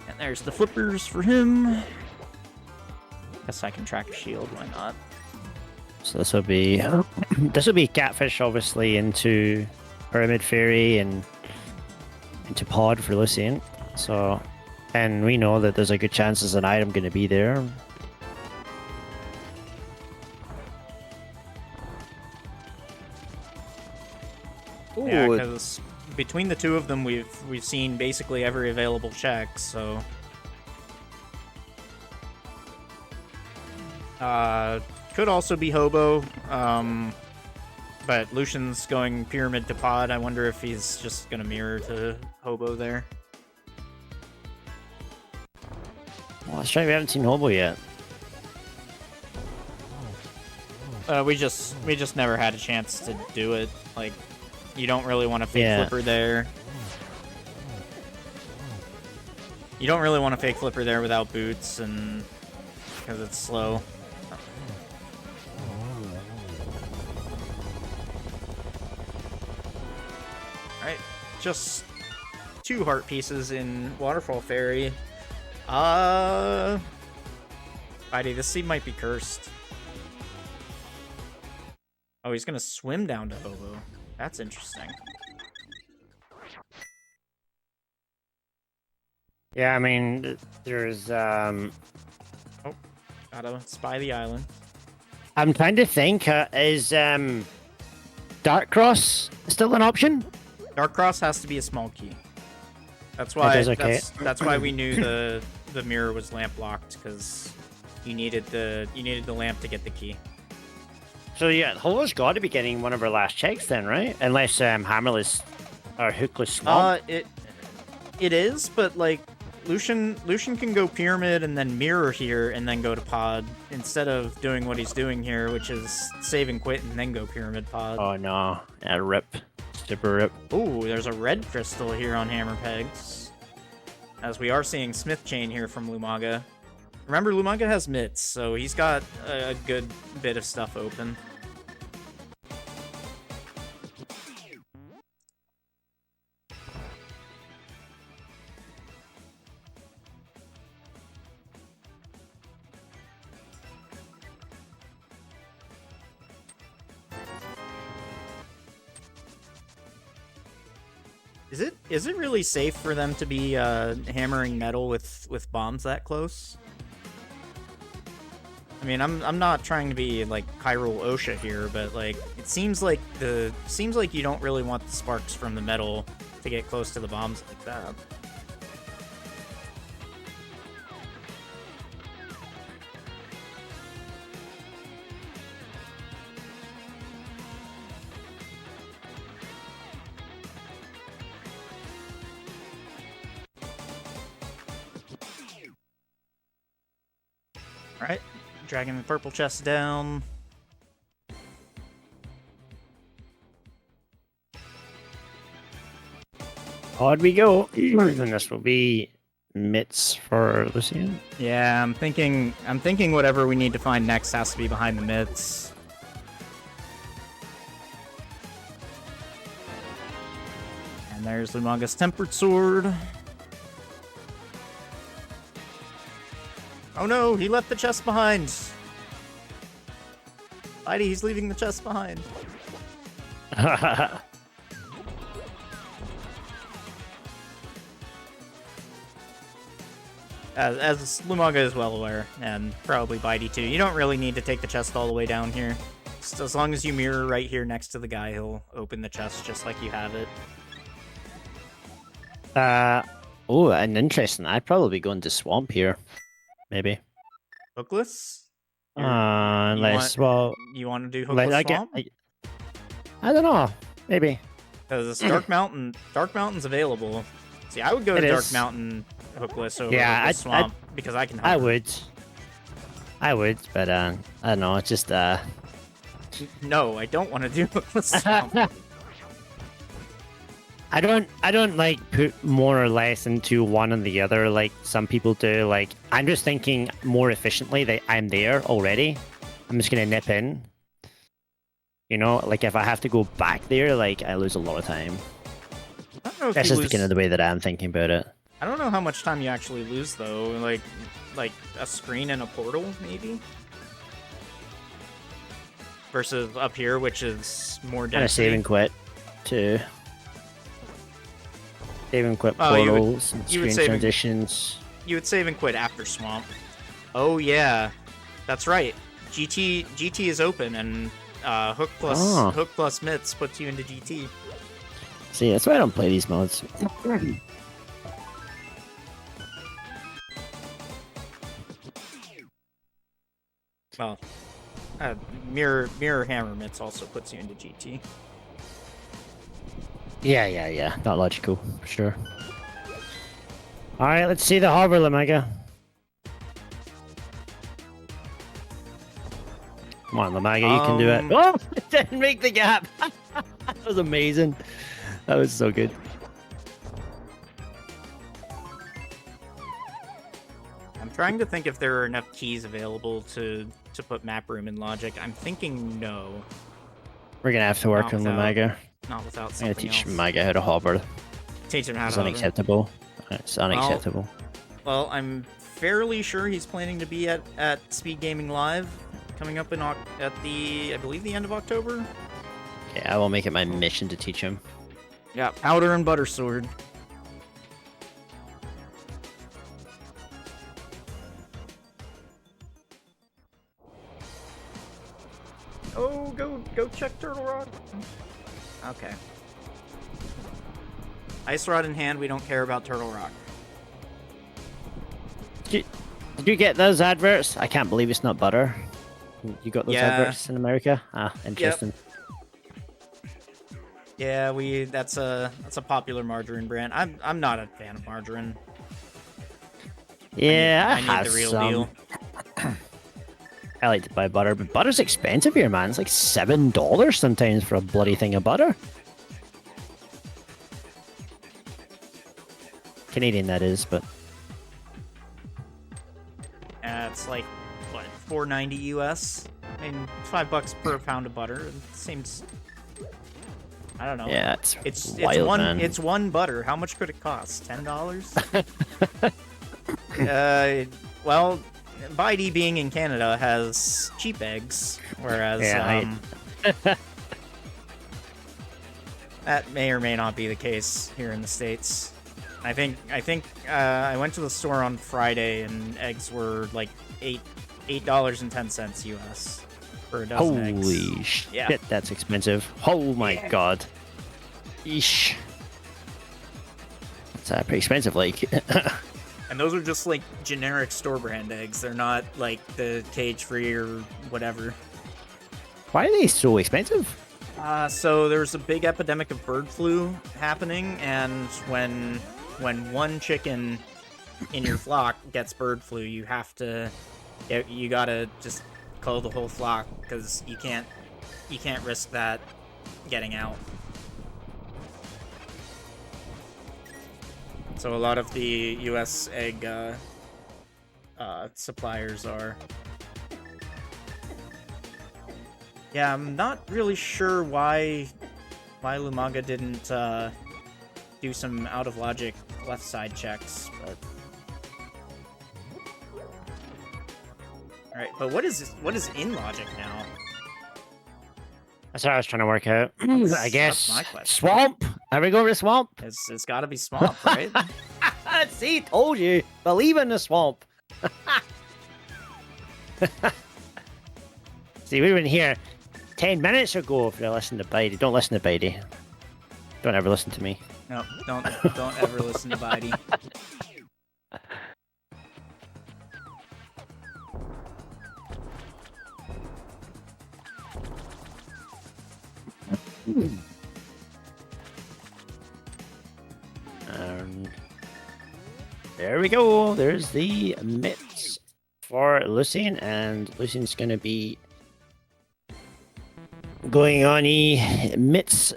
and there's the flippers for him. Guess I can track a shield. Why not? So this will be Catfish, obviously, into Pyramid Fairy and into Pod for Lucien. So, and we know that there's a good chance there's an item going to be there. Yeah, because between the 2 of them, we've seen basically every available check. So, could also be Hobo. But Lucian's going Pyramid to Pod. I wonder if he's just gonna mirror to Hobo there. Well, that's right, we haven't seen Hobo yet. We just never had a chance to do it. Like, you don't really want to fake flipper there. You don't really want to fake flipper there without boots, and because it's slow. Alright, just 2 heart pieces in Waterfall Fairy. Heidi, this seed might be cursed. Oh, he's gonna swim down to Hobo. That's interesting. Yeah, I mean, there's Oh, gotta spy the island. I'm trying to think, is Dark Cross still an option? Dark Cross has to be a small key. That's why. Okay. That's why we knew the mirror was lamp locked, because you needed the lamp to get the key. So yeah, Hobo's got to be getting one of our last checks then, right? Unless Hammerless or Hookless Swamp. It is, but like Lucian can go Pyramid and then mirror here and then go to Pod instead of doing what he's doing here, which is save and quit and then go Pyramid Pod. Oh no, yeah, rip, super rip. Ooh, there's a red crystal here on Hammer Pegs, as we are seeing Smith Chain here from Lumaga. Remember, Lumaga has mitts, so he's got a good bit of stuff open. Is it really safe for them to be hammering metal with bombs that close? I mean, I'm not trying to be like Hyrule OSHA here, but like it seems like you don't really want the sparks from the metal to get close to the bombs like that. Alright, dragging the purple chest down. Pod we go. And this will be mitts for Lucien. Yeah, I'm thinking whatever we need to find next has to be behind the myths. And there's Lumaga's Tempered Sword. Oh no, he left the chest behind. Heidi, he's leaving the chest behind. As Lumaga is well aware, and probably Bitey too, you don't really need to take the chest all the way down here. Just as long as you mirror right here next to the guy, he'll open the chest just like you have it. Oh, and interesting. I'd probably go into swamp here, maybe. Hookless? Unless, well, you want to do like, Hookless Swamp? I don't know, maybe. Because Dark Mountain's available. See, I would go to Dark Mountain Hookless over Hookless Swamp because I can. I would, but I don't know. It's just No, I don't want to do Hookless Swamp. I don't like put more or less into one and the other like some people do. Like I'm just thinking more efficiently that I'm there already. I'm just gonna nip in. You know, like if I have to go back there, like I lose a lot of time. I don't know if That's just kind of the way that I'm thinking about it. I don't know how much time you actually lose though. Like a screen and a portal maybe. Versus up here, which is more density. Kind of save and quit too. Save and quit Oh, portals, and you would screen save and- transitions. You would save and quit after Swamp. Oh yeah, that's right. GT is open, and Hook plus Myths puts you into GT. See, that's why I don't play these modes. Well, Mirror Hammer Myths also puts you into GT. Yeah. Not logical, for sure. Alright, let's see the harbor, Lumaga. Come on, Lumaga, you can do it. Oh! It didn't make the gap! That was amazing. That was so good. I'm trying to think if there are enough keys available to put map room in logic. I'm thinking no. We're gonna have to work on Lumaga. Not without I'm gonna something teach else. Lumaga how to hobber. Teach him how It's to unacceptable. It's unacceptable. Well, I'm fairly sure he's planning to be at Speed Gaming Live coming up at the, I believe, the end of October. Yeah, I will make it my mission to teach him. Yeah, Powder and Butter Sword. Oh, go check Turtle Rock. Okay. Ice Rod in hand, we don't care about Turtle Rock. Did you get those adverts? I can't believe it's not butter. You got those adverts in America? Ah, interesting. Yep. Yeah, that's a popular margarine brand. I'm not a fan of margarine. Yeah, I need the real deal. I like to buy butter, but butter's expensive here, man. It's like $7 sometimes for a bloody thing of butter. Canadian, that is, but it's like what, $4.90 US. I mean, $5 per pound of butter. It seems. I don't know. yeah, It's wild, man. It's one butter. How much could it cost? $10? Well, Bitey being in Canada has cheap eggs, whereas that may or may not be the case here in the States. I think I went to the store on Friday and eggs were like $8.10 US for a dozen eggs. Holy shit, that's expensive. Oh my god. Eesh. It's pretty expensive, like. And those are just like generic store brand eggs. They're not like the cage free or whatever. Why are they so expensive? So there's a big epidemic of bird flu happening, and when one chicken in your flock gets bird flu, you gotta just cull the whole flock because you can't risk that getting out. So a lot of the U.S. egg suppliers are. Yeah, I'm not really sure why Lumaga didn't do some out of logic left side checks, but all right. But what is in logic now? That's what I was trying to work out. I guess my question. swamp. There we go with swamp. It's got to be swamp, right? See, told you. Believe in the swamp. See, we were in here 10 minutes ago. If you're listening to Bidey, don't listen to Bidey. Don't ever listen to me. No, don't ever listen to Bidey. There we go. There's the mitts for Lucien, and Lucien's going to be going on a mitts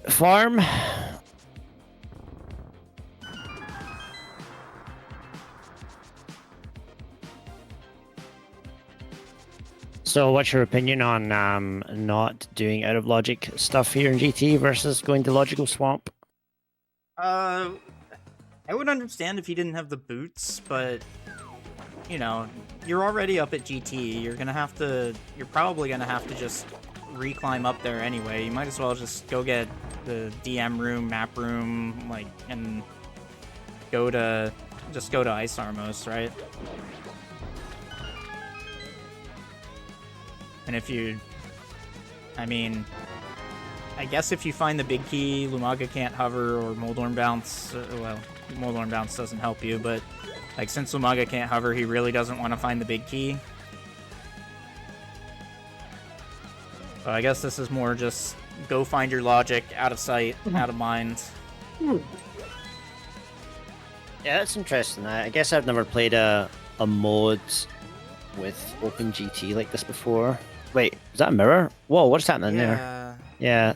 farm. So what's your opinion on not doing out of logic stuff here in GT versus going to logical swamp? I would understand if he didn't have the boots, but you know, you're already up at GT. You're probably gonna have to just reclimb up there anyway. You might as well just go get the DM room, map room, like, and go to Ice Armos, right? And I guess if you find the big key, Lumaga can't hover, or Moldorm Bounce, well, Moldorm Bounce doesn't help you, but like, since Lumaga can't hover, he really doesn't want to find the big key. So I guess this is more just go find your logic, out of sight, out of mind. Yeah, that's interesting. I guess I've never played a mode with Open GT like this before. Wait, is that a mirror? Whoa, what's happening there? Yeah.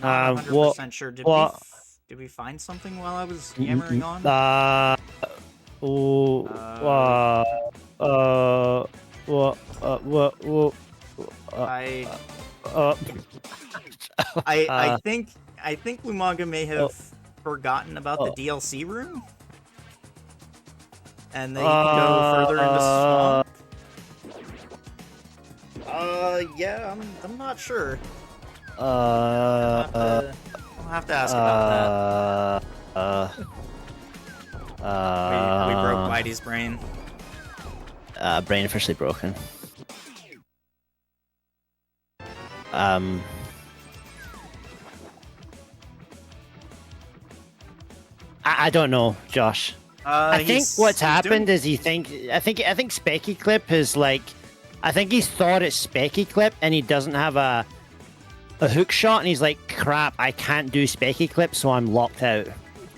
Not 100% sure. Did we find something while I was yammering on? I think Lumaga may have forgotten about the DLC room, and they can go further into swamp. Yeah, I'm not sure. I'll have to ask about that. We broke Whitey's brain. Brain officially broken. I don't know, Josh. I think what's happened is I think Specky Clip is like, I think he's thought it's Specky Clip and he doesn't have a hook shot, and he's like, crap, I can't do Specky Clip, so I'm locked out.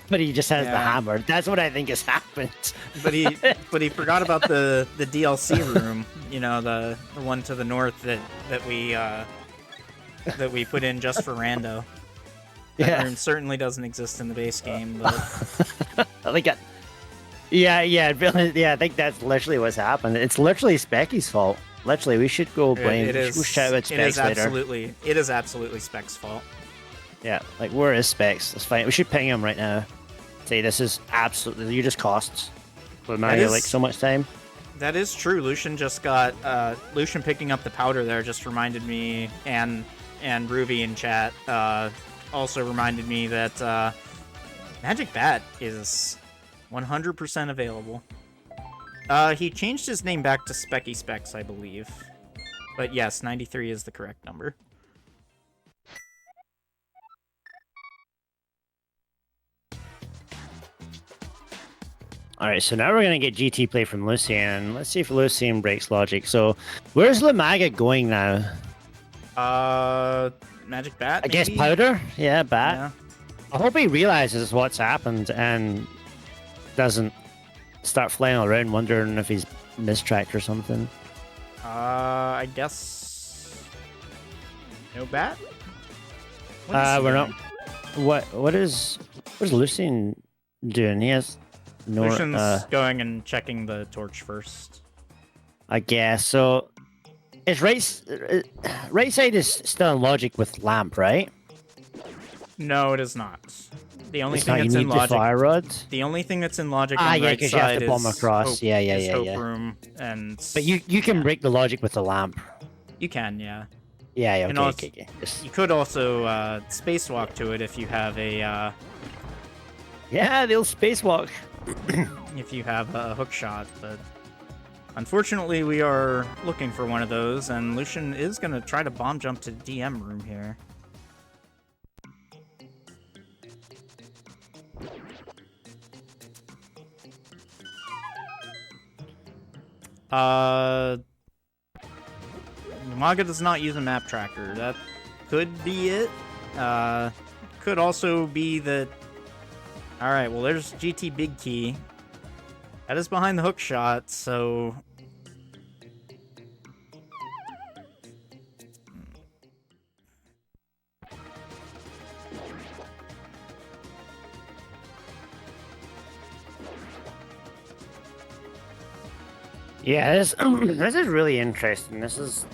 But he just has the hammer. That's what I think has happened. But he forgot about the DLC room. You know, the one to the north that we put in just for rando. That room certainly doesn't exist in the base game, but I think that's literally what's happened. It's literally Specky's fault. Literally, we should go blame. We'll shout out Specs later. It is absolutely Specs' fault. Yeah, like, where is Specs? That's fine. We should ping him right now. Say, this is absolutely, you just costs Lumaga like so much time. That is true. Lucien just got Lucien picking up the powder there just reminded me, and Ruby in chat also reminded me that Magic Bat is 100% available. He changed his name back to Specky Specs, I believe. But yes, 93 is the correct number. Alright, so now we're going to get GT play from Lucien. Let's see if Lucien breaks logic. So, where's Lumaga going now? Magic Bat, I guess powder? Yeah, Bat. Yeah. I hope he realizes what's happened and doesn't start flying around wondering if he's mistracked or something. I guess... No Bat? We're not... What is Lucien doing? He has no. Lucian's going and checking the torch first. I guess so. Is right side is still in logic with lamp, right? No, it is not. The only It's thing not. You that's in need the logic. fire rod. The only thing that's in logic Ah, on yeah, right because you have side to bomb is across. hope, Yeah, is hope yeah. room, and But you can yeah. break the logic with the lamp. You can, yeah. Yeah, And okay, also, okay. you could also spacewalk to it if you have a Yeah, the old spacewalk. if you have a hook shot, but unfortunately we are looking for one of those, and Lucian is gonna try to bomb jump to DM room here. Lumaga does not use a map tracker. That could be it. Could also be that. Alright, well, there's GT Big Key. That is behind the hook shot, so. Yeah, this this is really interesting. This is.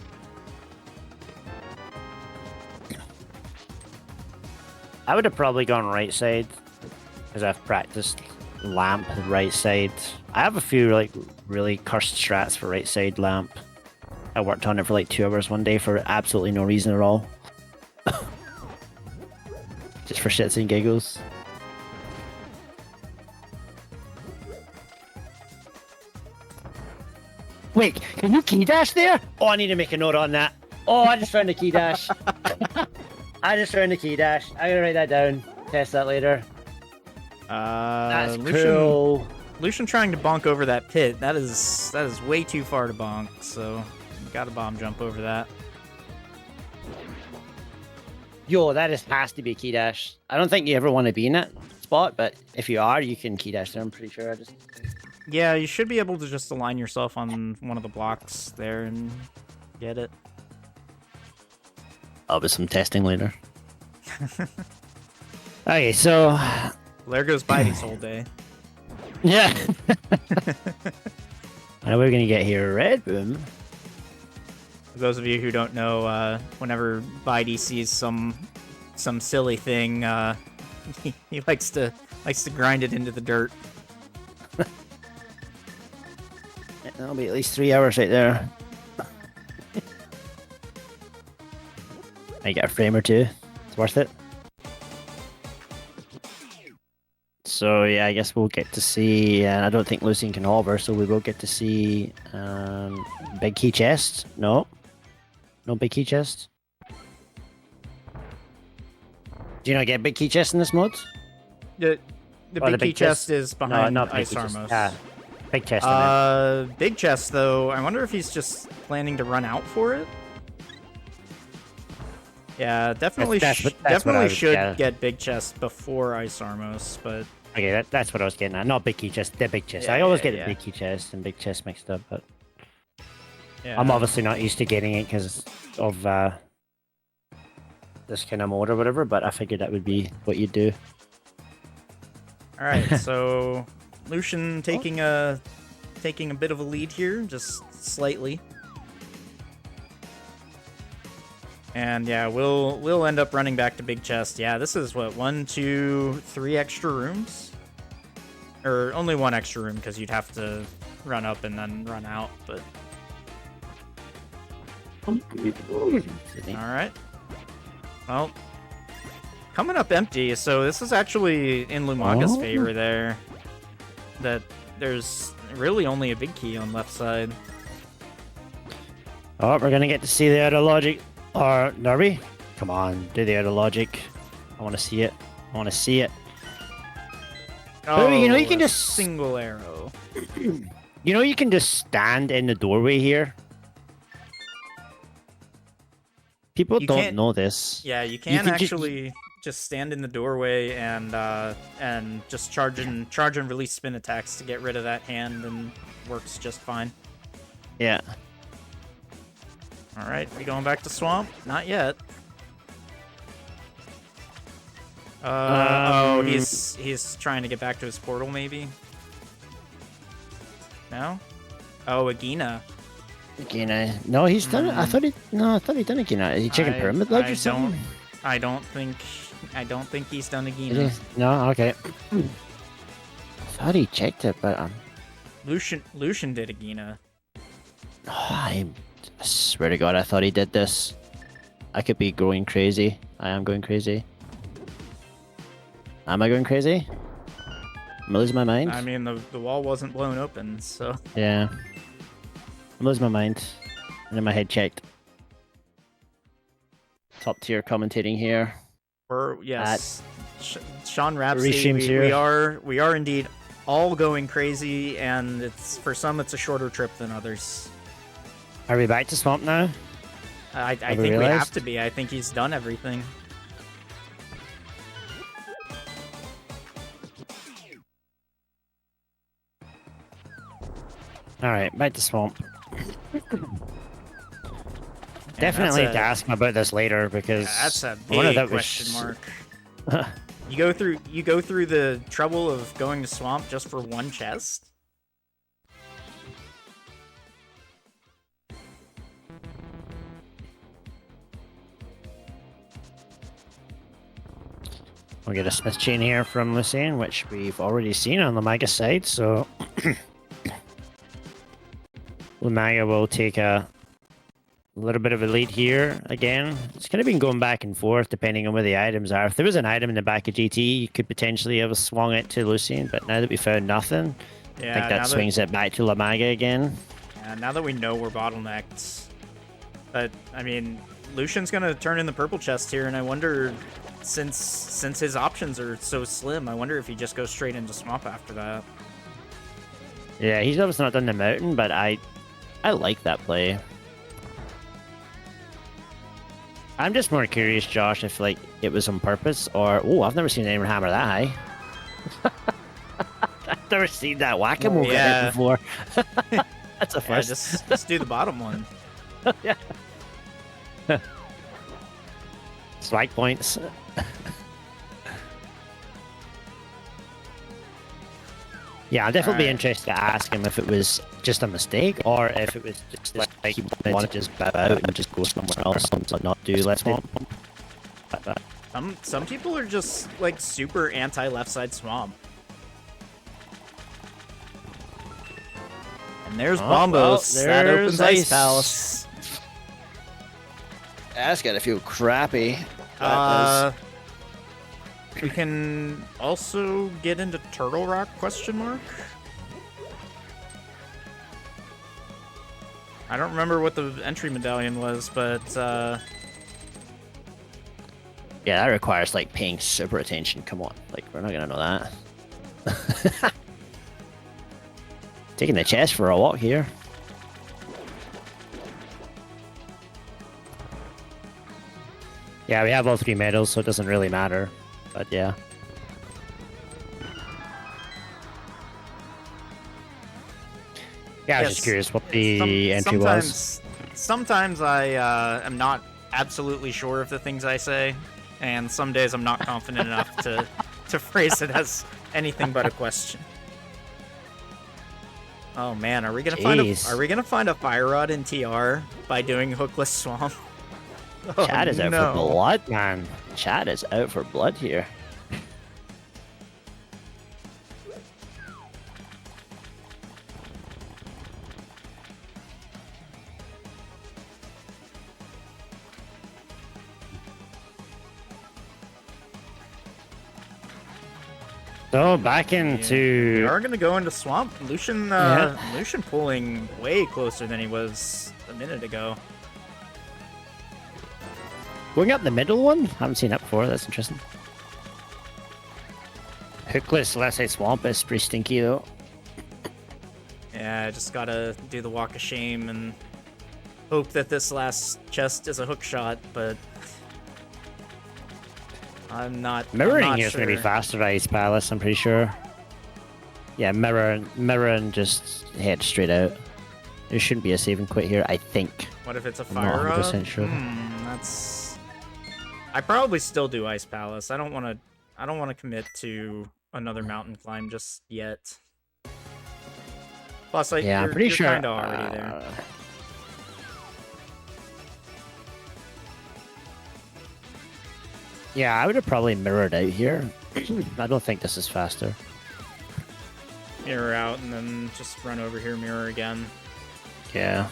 I would have probably gone right side because I've practiced lamp right side. I have a few like really cursed strats for right side lamp. I worked on it for like 2 hours one day for absolutely no reason at all. Just for shits and giggles. Wait, can you key dash there? Oh, I need to make a note on that. Oh, I just found a key dash. I just found a key dash. I'm gonna write that down. Test that later. That's cool. Lucian trying to bonk over that pit. That is way too far to bonk, so you gotta bomb jump over that. Yo, that has to be a key dash. I don't think you ever want to be in that spot, but if you are, you can key dash there. I'm pretty sure. Yeah, you should be able to just align yourself on one of the blocks there and get it. I'll do some testing later. Okay, so well, there goes Bitey's whole day. Yeah. Now we're gonna get here, Red Boom. For those of you who don't know, whenever Bitey sees some silly thing, he likes to grind it into the dirt. That'll be at least 3 hours right there. I get a frame or two. It's worth it. So yeah, I guess we'll get to see. I don't think Lucien can hover, so we will get to see big key chest. No big key chest. Do you not get big key chest in this mode? The big key chest is behind Ice Armos. Yeah, big chest. Big chest though. I wonder if he's just planning to run out for it. Yeah, definitely should get big chest before Ice Armos, but okay, that's what I was getting at. Not big key chest, the big chest. Yeah, I always get the big key chest and big chest mixed up, but yeah. I'm obviously not used to getting it because of this kind of mode or whatever. But I figured that would be what you'd do. All right, so Lucian taking a bit of a lead here, just slightly. And yeah, we'll end up running back to big chest. Yeah, this is what 1, 2, 3 extra rooms, or only 1 extra room because you'd have to run up and then run out. But all right, well, coming up empty. So this is actually in Lumaga's favor there. That there's really only a big key on left side. Oh, we're gonna get to see the outer logic. Or Nervy? Come on, do the outer logic. I want to see it. I want to see it. Oh, you know you can just single arrow. You know you can just stand in the doorway here. People don't know this. Yeah, you can actually just stand in the doorway and just charge and release spin attacks to get rid of that hand, and works just fine. Yeah. Alright, we going back to swamp? Not yet. Oh, he's trying to get back to his portal, maybe? No? Oh, Agina. Agina. No, he's done it. I thought he'd done Agina. Is he checking Pyramid Ledge or something? I don't think he's done Agina. No, okay. I thought he checked it, but Lucian did Agina. Oh, I swear to God, I thought he did this. I could be going crazy. I am going crazy. Am I going crazy? Am I losing my mind? I mean, the wall wasn't blown open, so... Yeah. I'm losing my mind. And then my head checked. Top tier commentating here. Yes. Sean Rhapsody, we are indeed all going crazy, and for some it's a shorter trip than others. Are we back to Swamp now? I think we have to be. I think he's done everything. Alright, back to Swamp. Definitely to ask him about this later, because that's a big question mark. You go through the trouble of going to Swamp just for one chest? We'll get a Smith chain here from Lucien, which we've already seen on the Lumaga side, so Lumaga will take a little bit of a lead here again. It's kind of been going back and forth depending on where the items are. If there was an item in the back of GT, you could potentially have swung it to Lucien, but now that we found nothing, I think that swings it back to Lumaga again. Yeah, now that we know we're bottlenecked. But, I mean, Lucian's going to turn in the purple chest here, and I wonder, since his options are so slim, I wonder if he just goes straight into Swamp after that. Yeah, he's obviously not done the mountain, but I like that play. I'm just more curious, Josh, if like it was on purpose or... Oh, I've never seen anyone hammer that high. I've never seen that whack-a-mole get hit before. That's a first. Yeah, just do the bottom one. Yeah. Swag points. Yeah, I'll definitely be interested to ask him if it was just a mistake or if it was just like he wanted to just bow out and just go somewhere else and not do left swamp. Some people are just like super anti left side swamp. And there's Bombos. Well, that opens Ice Palace. That's gotta feel crappy. We can also get into Turtle Rock, question mark? I don't remember what the entry medallion was, but yeah, that requires like paying super attention. Come on, like we're not gonna know that. Taking the chest for a walk here. Yeah, we have all 3 medals, so it doesn't really matter. But yeah. Yeah, I was just curious what the entry was. Sometimes I am not absolutely sure of the things I say, and some days I'm not confident enough to phrase it as anything but a question. Oh man, are we gonna find a fire rod in TR by doing hookless swamp? Oh, Chad is out for blood, man. Chad is out for blood here. So back into... We are going to go into Swamp. Lucian pulling way closer than he was a minute ago. Going up the middle one? Haven't seen that before. That's interesting. Hookless left side swamp is pretty stinky though. Yeah, I just gotta do the walk of shame and hope that this last chest is a hook shot, but I'm not. Mirroring here is going to be faster at Ice Palace, I'm pretty sure. Yeah, mirror and just head straight out. There shouldn't be a save and quit here, I think. What if it's a fire rod? Sure. That's... I probably still do Ice Palace. I don't want to I don't want to commit to another mountain climb just yet. Plus, Yeah, I'm you're pretty sure. kind of already there. Yeah, I would have probably mirrored out here. I don't think this is faster. Mirror out and then just run over here, mirror again. Yeah.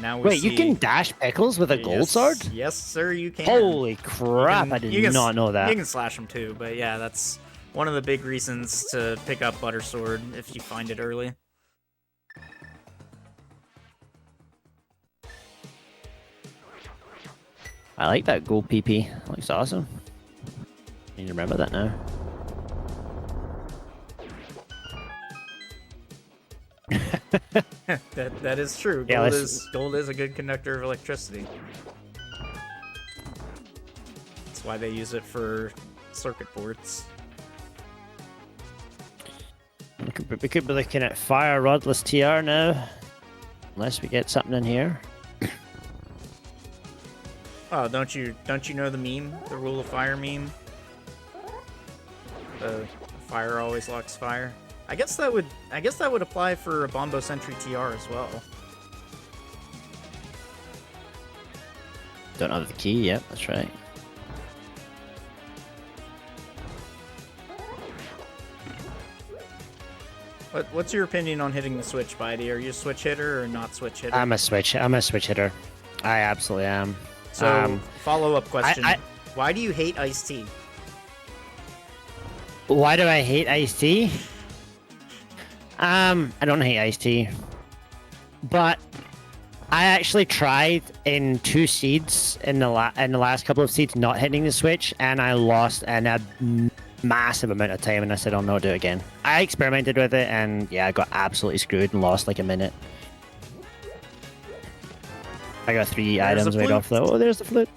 Now we Wait, see... you can dash pickles with a gold sword? Yes, sir, you can. Holy crap, I did not know that. You can slash them too, but yeah, that's one of the big reasons to pick up Butter Sword if you find it early. I like that gold PP. Looks awesome. I need to remember that now. that is true. Yeah, Gold is a good conductor of electricity. That's why they use it for circuit boards. We could be looking at fire rodless TR now, unless we get something in here. Oh, don't you know the meme, the rule of fire meme? The fire always locks fire. I guess that would apply for a Bombo Sentry TR as well. Don't have the key yet. That's right. What's your opinion on hitting the switch, Bitey? Are you a switch hitter or not switch hitter? I'm a switch hitter. I absolutely am. So, follow-up question. Why do you hate iced tea? Why do I hate iced tea? I don't hate iced tea. But I actually tried in 2 seeds in the last couple of seeds not hitting the switch, and I lost a massive amount of time, and I said I'll not do it again. I experimented with it, and yeah, I got absolutely screwed and lost like a minute. I got 3 items right off the... Oh, there's the flute.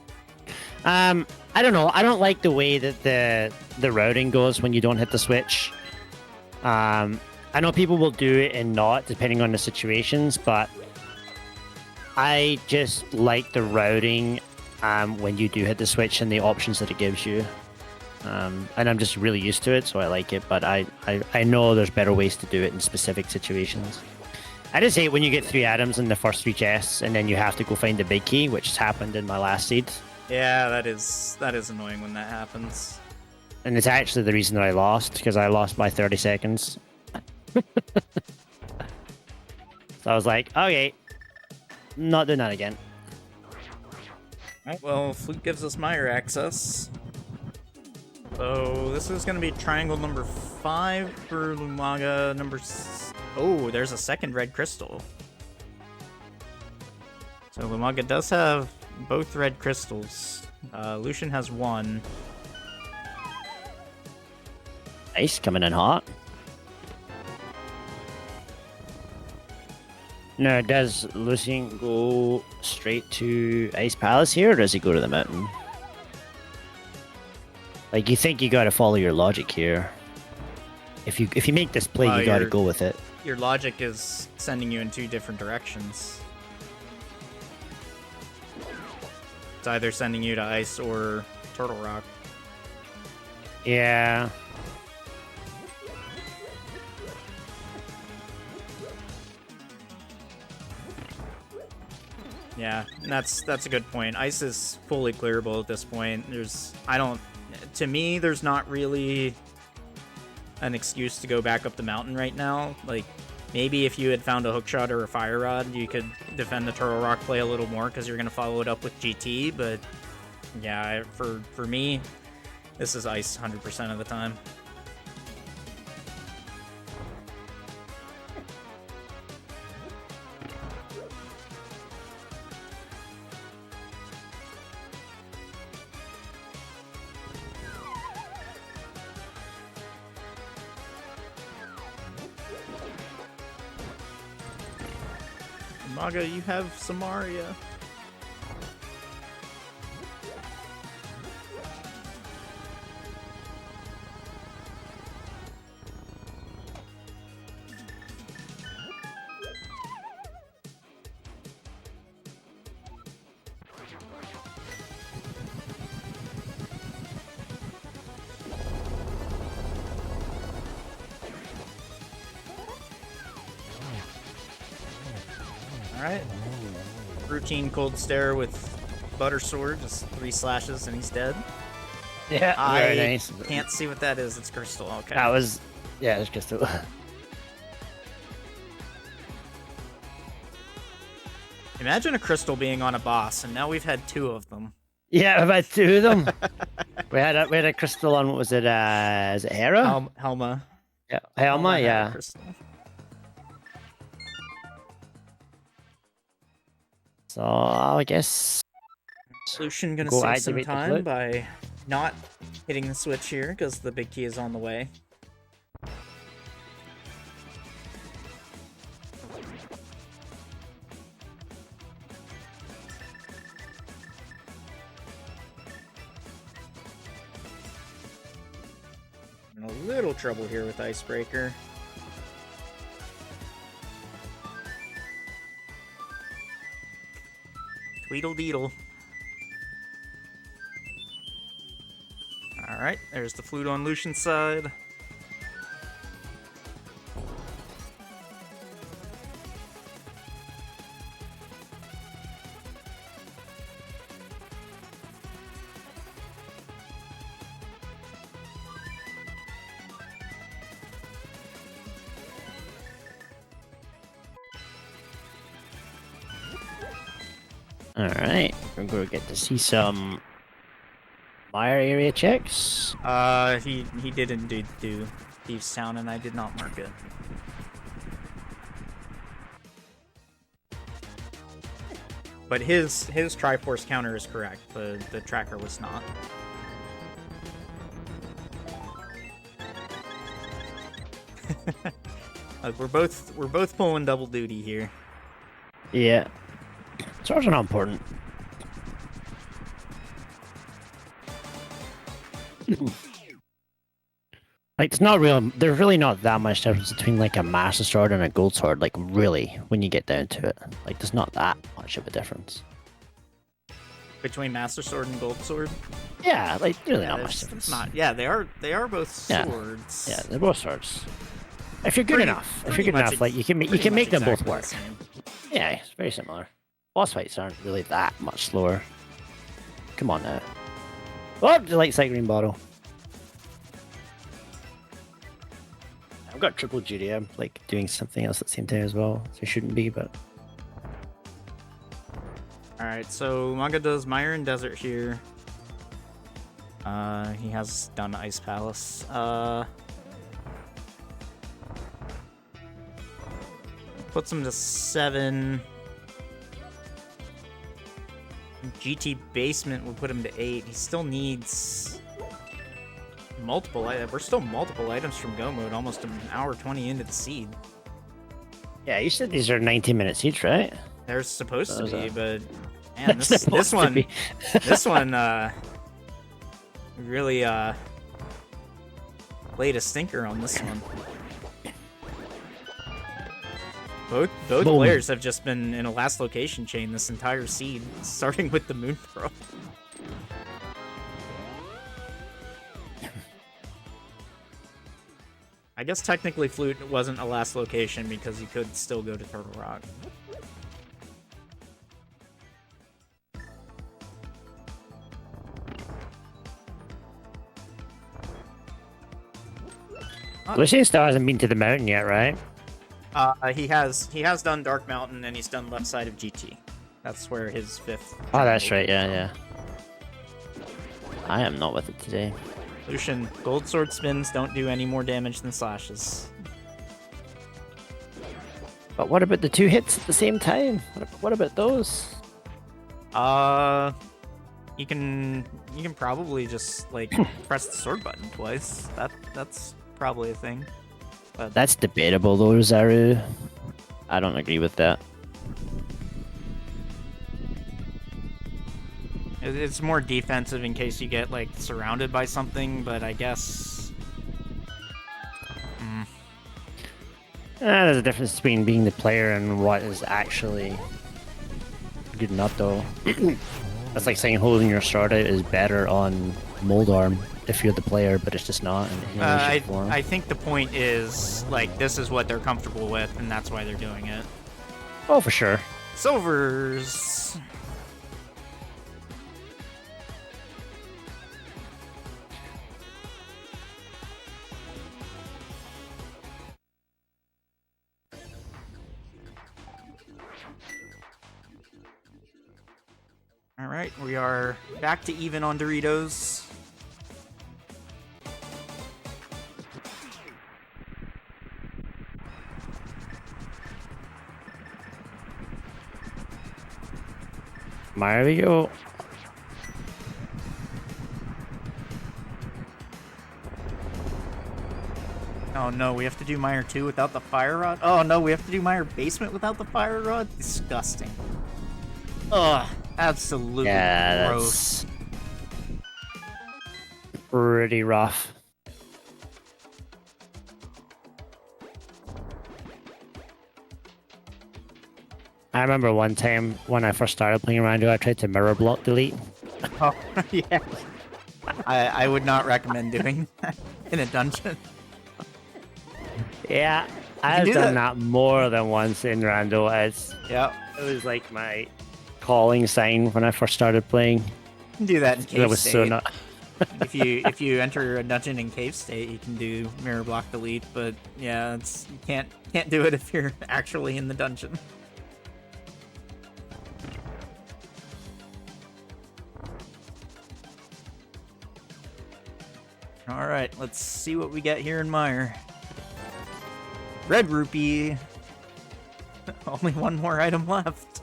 I don't know. I don't like the way that the routing goes when you don't hit the switch. I know people will do it and not, depending on the situations, but I just like the routing when you do hit the switch and the options that it gives you. And I'm just really used to it, so I like it, but I know there's better ways to do it in specific situations. I just hate when you get 3 items in the first 3 chests, and then you have to go find the big key, which has happened in my last seed. Yeah, that is annoying when that happens. And it's actually the reason that I lost, because I lost by 30 seconds. So I was like, okay, not doing that again. Alright, well, Flute gives us Mire access. So this is going to be triangle number 5 for Lumaga number... Oh, there's a second red crystal. So Lumaga does have both red crystals. Lucien has 1. Ice coming in hot. Now, does Lucien go straight to Ice Palace here, or does he go to the mountain? Like, you think you gotta follow your logic here. If you make this play, you gotta go with it. Your logic is sending you in 2 different directions. It's either sending you to Ice or Turtle Rock. Yeah. Yeah, and that's a good point. Ice is fully clearable at this point. To me, there's not really an excuse to go back up the mountain right now. Like, maybe if you had found a hookshot or a fire rod, you could defend the Turtle Rock play a little more because you're going to follow it up with GT, but yeah, for me, this is Ice 100% of the time. Maga, you have Samaria. Alright. Routine cold stare with butter sword, just 3 slashes and he's dead. Yeah, very nice. Can't see what that is. It's crystal. Okay. That was, yeah, it's crystal. Imagine a crystal being on a boss, and now we've had 2 of them. Yeah, I've had 2 of them. we had a crystal on. What was it? Is it Hera? Helma. Yeah, Helma. Yeah. So I guess Lucien gonna save some time by not hitting the switch here because the big key is on the way. I'm in a little trouble here with Icebreaker. Tweedle-deedle. Alright, there's the flute on Lucien's side. Alright, we're going to get to see some fire area checks. He did indeed do Thieves Town, and I did not mark it. But his Triforce counter is correct. The tracker was not. We're both pulling double duty here. Yeah. Swords are not important. Like, it's not real. There's really not that much difference between like a master sword and a gold sword. Like, really, when you get down to it, like, there's not that much of a difference between master sword and gold sword. Yeah, like really not much difference. Not. Yeah, they are both swords. Yeah, they're both swords. If you're good enough, like you can make them both work. Yeah, it's very similar. Boss fights aren't really that much slower. Come on now. Oh, the light side green bottle. I've got triple duty. I'm like doing something else at the same time as well, so it shouldn't be, but. Alright, so Lumaga does Myron Desert here. He has done Ice Palace. Puts him to 7. GT Basement would put him to 8. He still needs multiple. We're still multiple items from Go Mode, almost an hour 20 into the seed. Yeah, you said these are 19-minute seeds, right? They're supposed to be, but man, this one really laid a stinker on this one. Both players have just been in a last location chain this entire seed, starting with the Moon Throw. I guess technically Flute wasn't a last location because he could still go to Turtle Rock. Lucien still hasn't been to the mountain yet, right? He has done Dark Mountain and he's done left side of GT. That's where his 5th. Oh, that's right. Yeah. I am not with it today. Lucien, gold sword spins don't do any more damage than slashes. But what about the 2 hits at the same time? What about those? You can probably just like press the sword button twice. That's probably a thing. But that's debatable though, Zaru. I don't agree with that. It's more defensive in case you get like surrounded by something, but I guess there's a difference between being the player and what is actually good enough though. That's like saying holding your sword out is better on Mold Arm if you're the player, but it's just not. I think the point is like this is what they're comfortable with, and that's why they're doing it. Oh, for sure. Silvers. All right, we are back to even on Doritos. Mario. Oh no, we have to do Mire 2 without the fire rod? Oh no, we have to do Mire Basement without the fire rod? Disgusting. Ugh, absolutely gross. That's pretty rough. I remember one time when I first started playing Rando, I tried to mirror block delete. Oh, yeah. I would not recommend doing that in a dungeon. Yeah, I've done that more than once in Rando. Yep. It was like my calling sign when I first started playing. You can do that in cave It was state. so not. if you enter a dungeon in cave state, you can do mirror block delete, but yeah, you can't do it if you're actually in the dungeon. Alright, let's see what we get here in Mire. Red rupee. Only one more item left.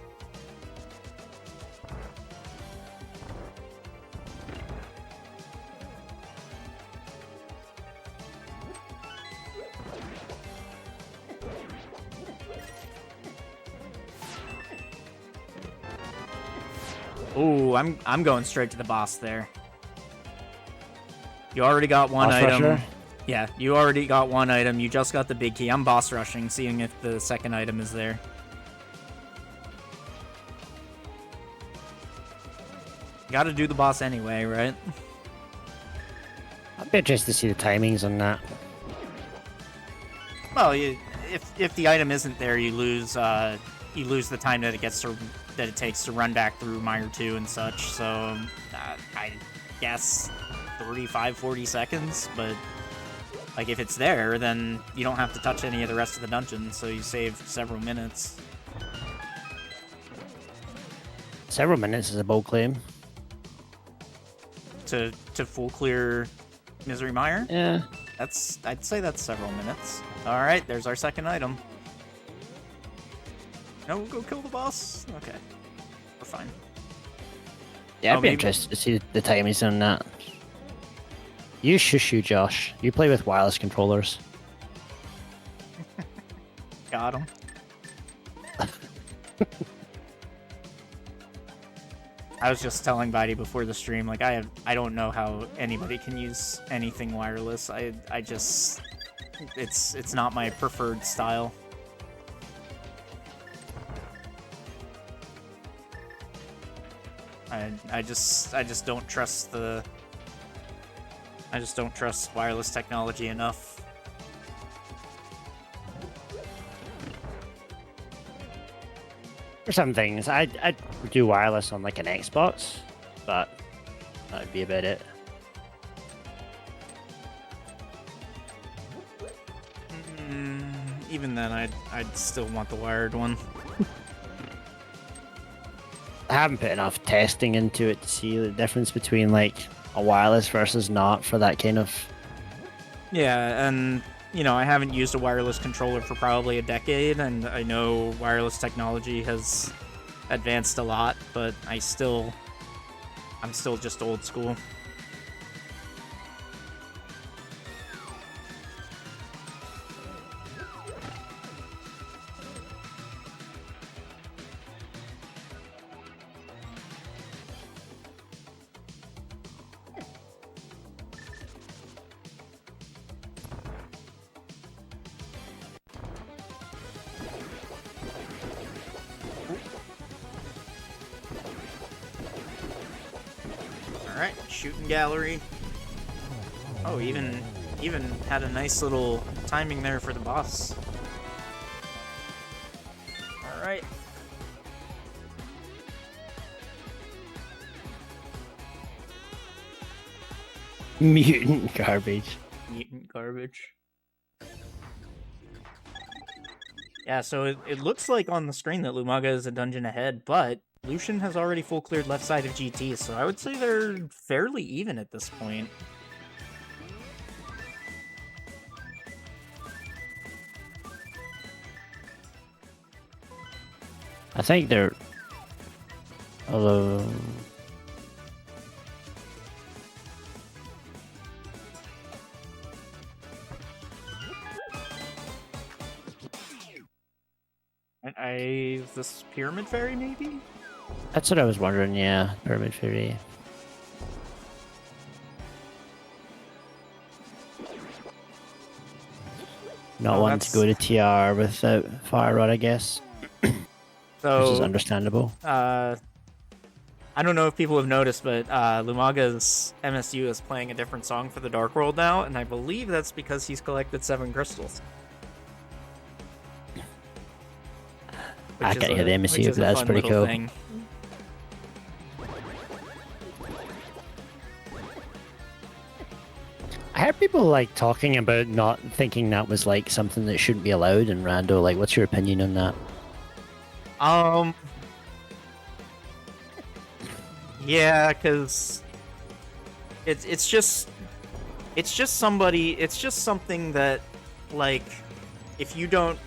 Ooh, I'm going straight to the boss there. You already got one item. Yeah, you already got one item. You just got the big key. I'm boss rushing, seeing if the second item is there. Gotta do the boss anyway, right? I'd be interested to see the timings on that. Well, if the item isn't there, you lose the time that it takes to run back through Mire 2 and such. So I guess 35-40 seconds, but like if it's there, then you don't have to touch any of the rest of the dungeon, so you save several minutes. Several minutes is a bold claim. To full clear Misery Mire? Yeah. I'd say that's several minutes. Alright, there's our second item. No, we'll go kill the boss? Okay. We're fine. Yeah, I'd be interested to see the timings on that. You shush you, Josh. You play with wireless controllers. Got him. I was just telling Bitey before the stream, like I don't know how anybody can use anything wireless. I just it's not my preferred style. I just don't trust wireless technology enough. For some things, I'd do wireless on like an Xbox, but that'd be about it. Even then, I'd still want the wired one. I haven't put enough testing into it to see the difference between like a wireless versus not for that kind of. Yeah, and you know, I haven't used a wireless controller for probably a decade, and I know wireless technology has advanced a lot, but I'm still just old school. Alright, shooting gallery. Oh, even had a nice little timing there for the boss. Alright. Mutant garbage. Mutant garbage. Yeah, so it looks like on the screen that Lumaga is a dungeon ahead, but Lucian has already full cleared left side of GT, so I would say they're fairly even at this point. I think they're... Although... Is this Pyramid Fairy, maybe? That's what I was wondering, yeah. Pyramid Fairy. Not wanting to go to TR without Fire Rod, I guess. So, which is understandable. I don't know if people have noticed, but Lumaga's MSU is playing a different song for the Dark World now, and I believe that's because he's collected 7 crystals. I can't hear the MSU, but that's pretty cool. Thing. I heard people like talking about not thinking that was like something that shouldn't be allowed in Rando. Like, what's your opinion on that? Yeah, because it's just something that, like, if you don't,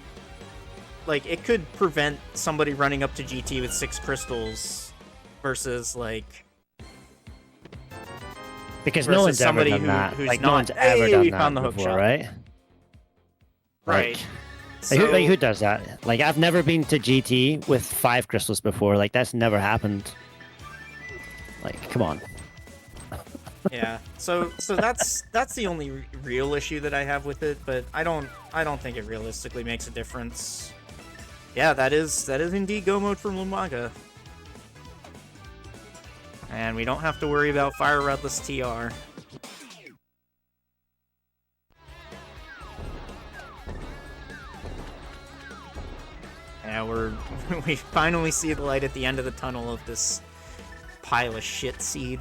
like, it could prevent somebody running up to GT with 6 crystals versus, like, because no one's ever done that. Like, no one's ever done that before, right? Right. So, like, who does that? Like, I've never been to GT with 5 crystals before. Like, that's never happened. Like, come on. Yeah. So that's the only real issue that I have with it, but I don't think it realistically makes a difference. Yeah, that is indeed go mode from Lumaga. And we don't have to worry about Fire Redless TR. Yeah, we finally see the light at the end of the tunnel of this pile of shit seed.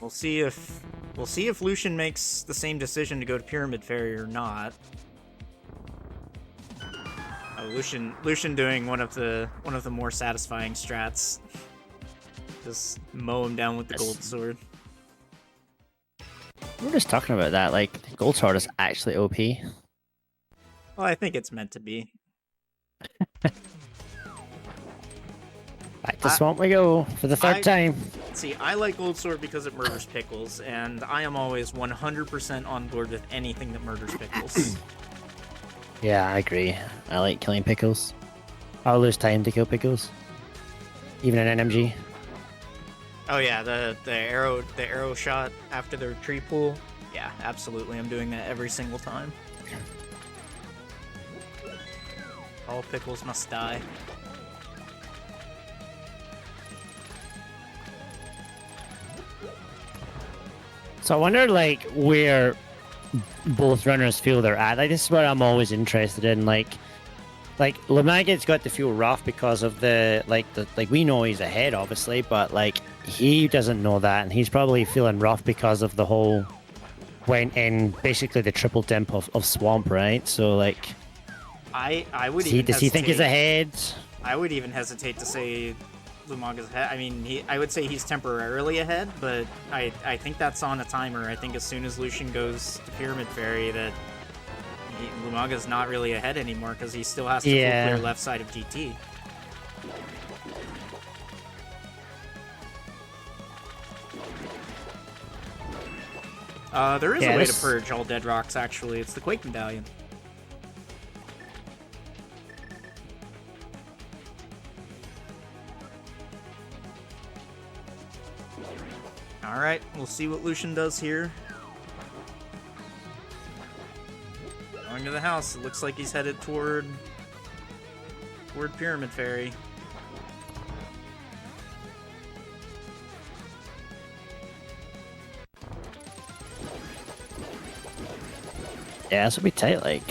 We'll see if Lucian makes the same decision to go to Pyramid Fairy or not. Oh, Lucian doing one of the more satisfying strats. Just mow him down with the gold sword. We're just talking about that. Like, gold sword is actually OP. Well, I think it's meant to be. Back to Swamp we go for the third time. See, I like Gold Sword because it murders pickles, and I am always 100% on board with anything that murders pickles. Yeah, I agree. I like killing pickles. I'll lose time to kill pickles. Even in NMG. Oh yeah, the arrow shot after the tree pool. Yeah, absolutely. I'm doing that every single time. All pickles must die. So I wonder, like, where both runners feel they're at. Like, this is what I'm always interested in. Like Lumaga's got to feel rough because of like we know he's ahead, obviously, but like he doesn't know that, and he's probably feeling rough because of the whole went in basically the triple temp of Swamp, right? So like, I would. Does he think he's ahead? I would even hesitate to say Lumaga's ahead. I mean, I would say he's temporarily ahead, but I think that's on a timer. I think as soon as Lucian goes to Pyramid Fairy, that Lumaga's not really ahead anymore because he still has to full clear left side of GT. There is a way to purge all dead rocks, actually. It's the Quake Medallion. Alright, we'll see what Lucian does here. Going to the house. It looks like he's headed toward Pyramid Fairy. Yeah, this will be tight, like.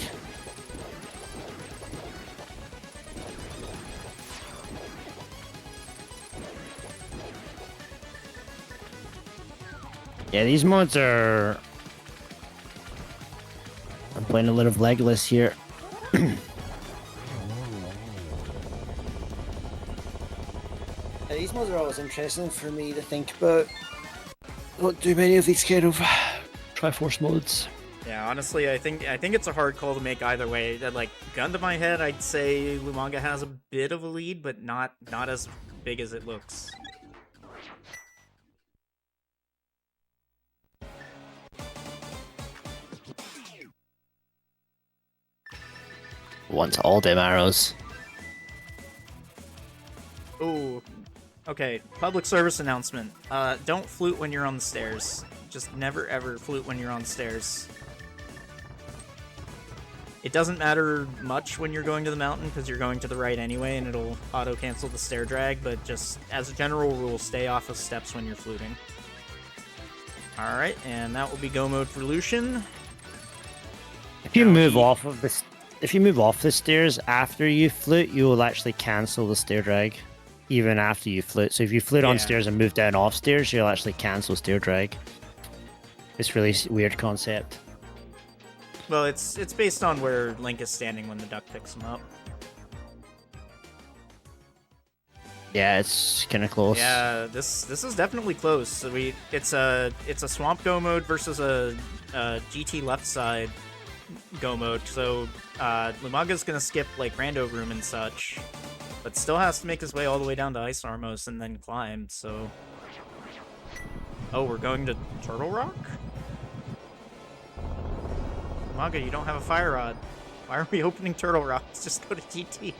Yeah, these mods are... I'm playing a lot of Legolas here. These mods are always interesting for me to think about. Not too many of these kind of Triforce mods. Yeah, honestly, I think it's a hard call to make either way. That, like, gun to my head, I'd say Lumaga has a bit of a lead, but not as big as it looks. Wants all them arrows. Ooh. Okay, public service announcement. Don't flute when you're on the stairs. Just never ever flute when you're on the stairs. It doesn't matter much when you're going to the mountain because you're going to the right anyway and it'll auto-cancel the stair drag, but just as a general rule, stay off of steps when you're fluting. Alright, and that will be go mode for Lucian. If you move off of this, if you move off the stairs after you flute, you will actually cancel the stair drag, even after you flute. So if you flute on stairs and move down off stairs, you'll actually cancel stair drag. It's really weird concept. Well, it's based on where Link is standing when the duck picks him up. Yeah, it's kind of close. Yeah, this is definitely close. So it's a swamp go mode versus a GT left side go mode. So Lumaga's gonna skip like rando room and such, but still has to make his way all the way down to Ice Armos and then climb. So, oh, we're going to Turtle Rock. Lumaga, you don't have a fire rod. Why are we opening Turtle Rocks? Just go to GT.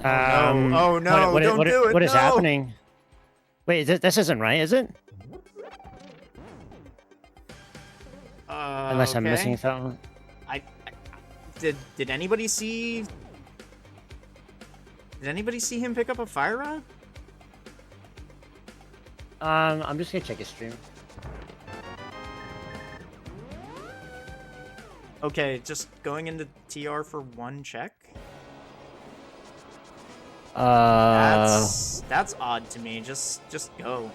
Oh no! Don't do it! What is happening? Wait, this isn't right, is it? Unless I'm missing something. Did anybody see? Did anybody see him pick up a fire rod? I'm just gonna check his stream. Okay, just going into TR for one check. That's odd to me. Just go.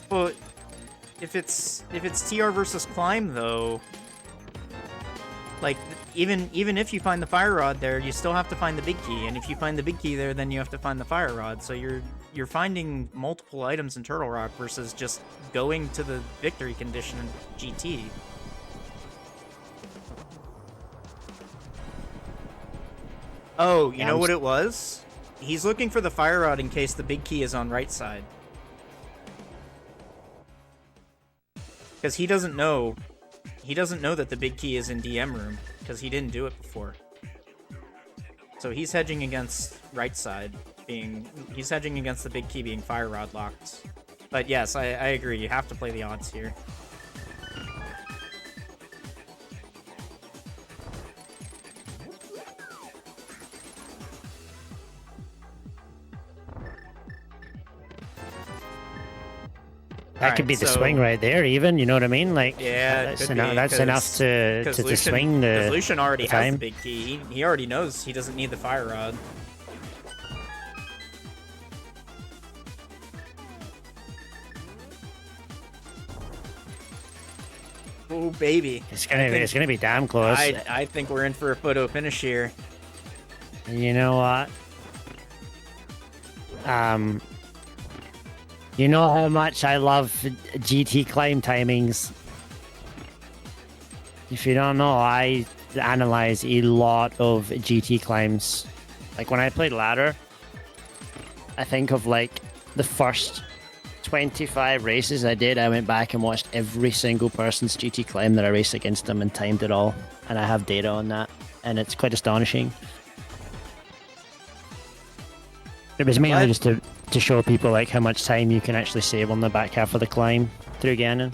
Well, if it's TR versus climb though, like even if you find the fire rod there, you still have to find the big key, and if you find the big key there, then you have to find the fire rod. So you're finding multiple items in Turtle Rock versus just going to the victory condition in GT. Oh, you know what it was? He's looking for the fire rod in case the big key is on right side. Because he doesn't know that the big key is in DM room, because he didn't do it before. So he's hedging against right side he's hedging against the big key being fire rod locked. But yes, I agree, you have to play the odds here. That could be the swing right there, even. You know what I mean? Like, yeah, that's enough to swing the. Because Lucian already has the big key. He already knows he doesn't need the fire rod. Oh baby, it's gonna be damn close. I think we're in for a photo finish here. You know what? You know how much I love GT climb timings. If you don't know, I analyze a lot of GT climbs. Like when I played ladder, I think of like the first 25 races I did, I went back and watched every single person's GT climb that I raced against them and timed it all. And I have data on that, and it's quite astonishing. It was mainly just to show people like how much time you can actually save on the back half of the climb through Ganon.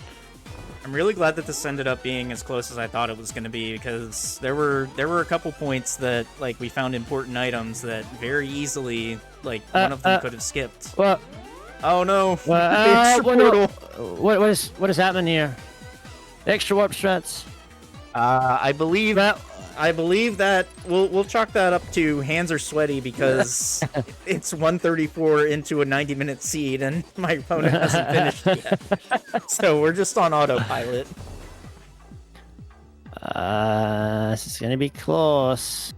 I'm really glad that this ended up being as close as I thought it was going to be, because there were a couple points that like we found important items that very easily like one of them could have skipped. Well, Oh no! The Well, extra well, no. portal. What is happening here? Extra warp strats. I believe Well, that we'll chalk that up to hands are sweaty because it's 134 into a 90-minute seed and my opponent hasn't finished yet. So we're just on autopilot. This is gonna be close.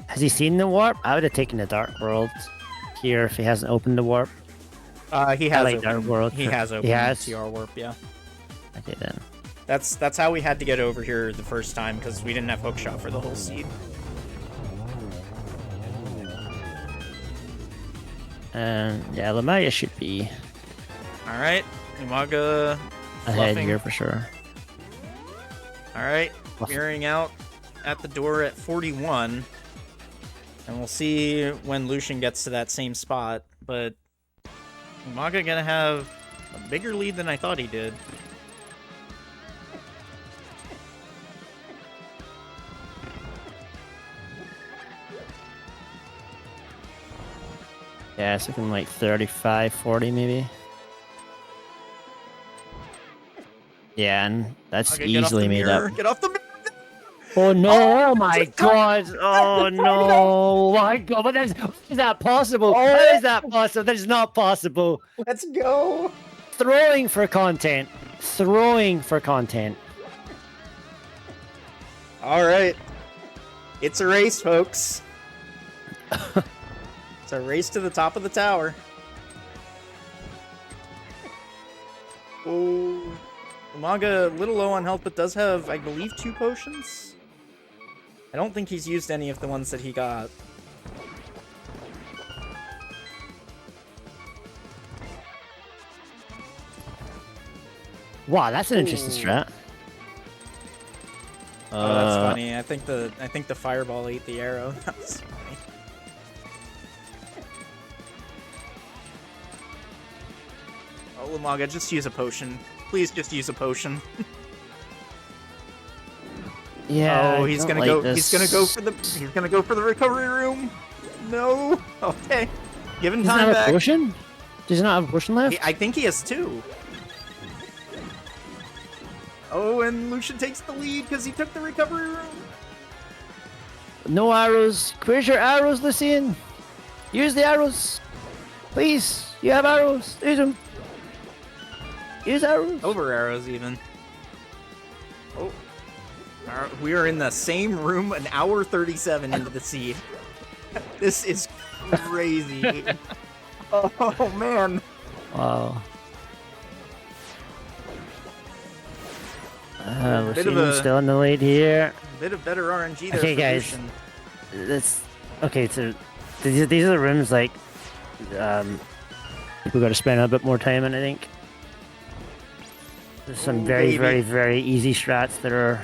Has he seen the warp? I would have taken the Dark World here if he hasn't opened the warp. He has like opened. Dark World. He has opened the TR warp. Yeah. Okay then. That's how we had to get over here the first time because we didn't have hookshot for the whole seed. And yeah, Lumaga should be All right, Lumaga ahead fluffing. here for sure. All right, Fluff. mirroring out at the door at 41, and we'll see when Lucian gets to that same spot. But Lumaga gonna have a bigger lead than I thought he did. Yeah, it's looking like 35, 40 maybe. Yeah, and that's Okay, get off the easily made mirror. up. Get off the mirror. Oh no! Oh my it's a god! Oh no! My god! But how is that possible? How is that possible? That is not possible. Let's go. Throwing for content. Throwing for content. All right, it's a race, folks. It's a race to the top of the tower. Oh, Lumaga a little low on health, but does have, I believe, 2 potions. I don't think he's used any of the ones that he got. Wow, that's an interesting strat. Oh, that's funny. I think the fireball ate the arrow. That's funny. Oh, Lumaga, just use a potion. Please just use a potion. Yeah. Oh, I he's don't gonna like go. this. He's gonna go for the recovery room. No. Okay. Give him Does he time not have back. a potion? Does he not have a potion left? I think he has 2. Oh, and Lucian takes the lead because he took the recovery room. No arrows. Where's your arrows, Lucien? Use the arrows. Please. You have arrows. Use them. Use arrows. Over arrows, even. Oh. Alright, we are in the same room an hour 37 into the seed. This is crazy. Oh, man. Wow. Bit of Lucien's a- still in the lead here. Bit of better RNG there Okay, for guys. Lucian. That's okay. So these are the rooms like people got to spend a bit more time in. I think there's some Ooh, very, baby. very, very easy strats that are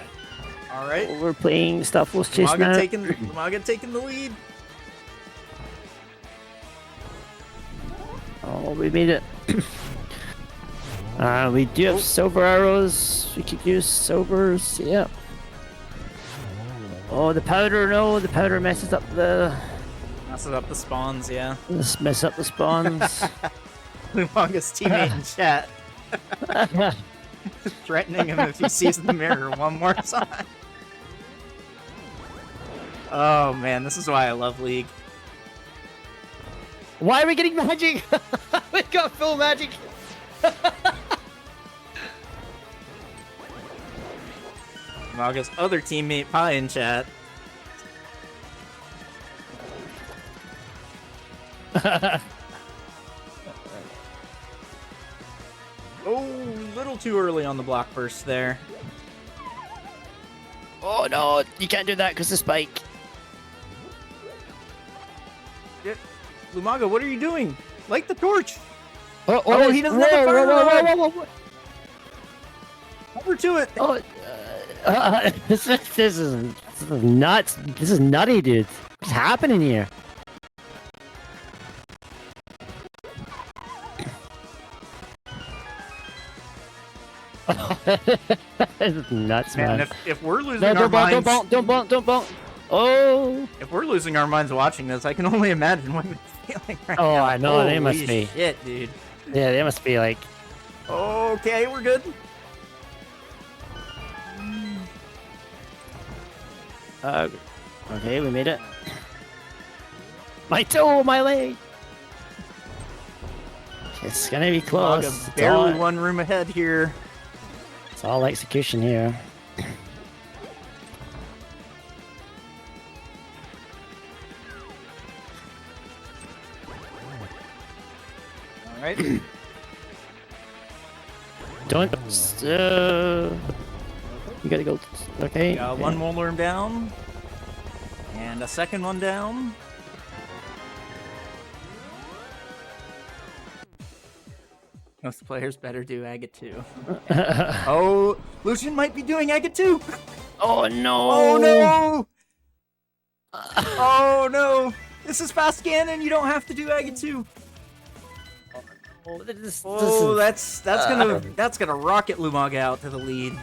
All right. overplaying stuff. Was chasing Lumaga taking the lead. Oh, we made it. We do have silver arrows. We could use silvers. Yeah. Oh, the powder! No, the powder messes up the. Messes up the spawns, yeah. Let's mess up the spawns. Lumaga's teammate in chat. Threatening him if he sees the mirror one more time. Oh man, this is why I love League. Why are we getting magic? We got full magic. Lumaga's other teammate Pie in chat. Oh, little too early on the block burst there. Oh no, you can't do that because the spike. Lumaga, what are you doing? Light the torch! Oh, he doesn't have a fire rod. whoa. Over to it! Oh, this is nuts. This is nutty, dude. What's happening here? This is nuts, man. Man, if we're losing No, our don't bonk, minds... don't bonk, don't bonk, don't bonk. Oh! If we're losing our minds watching this, I can only imagine what you're feeling right Oh, now. I know, they must Holy be. shit, dude. Yeah, they must be like... Okay, we're good. Okay, we made it. My toe, my leg! It's gonna be close. Lumaga barely one room ahead here. It's all execution here. All right. Don't. You gotta go. Okay. Got one more room down. And a second one down. Most players better do Agate 2. Oh, Lucien might be doing Agate 2! Oh no! Oh no! Oh no! This is fast Ganon, you don't have to do Agate 2! Oh, that's gonna rocket Lumaga out to the lead.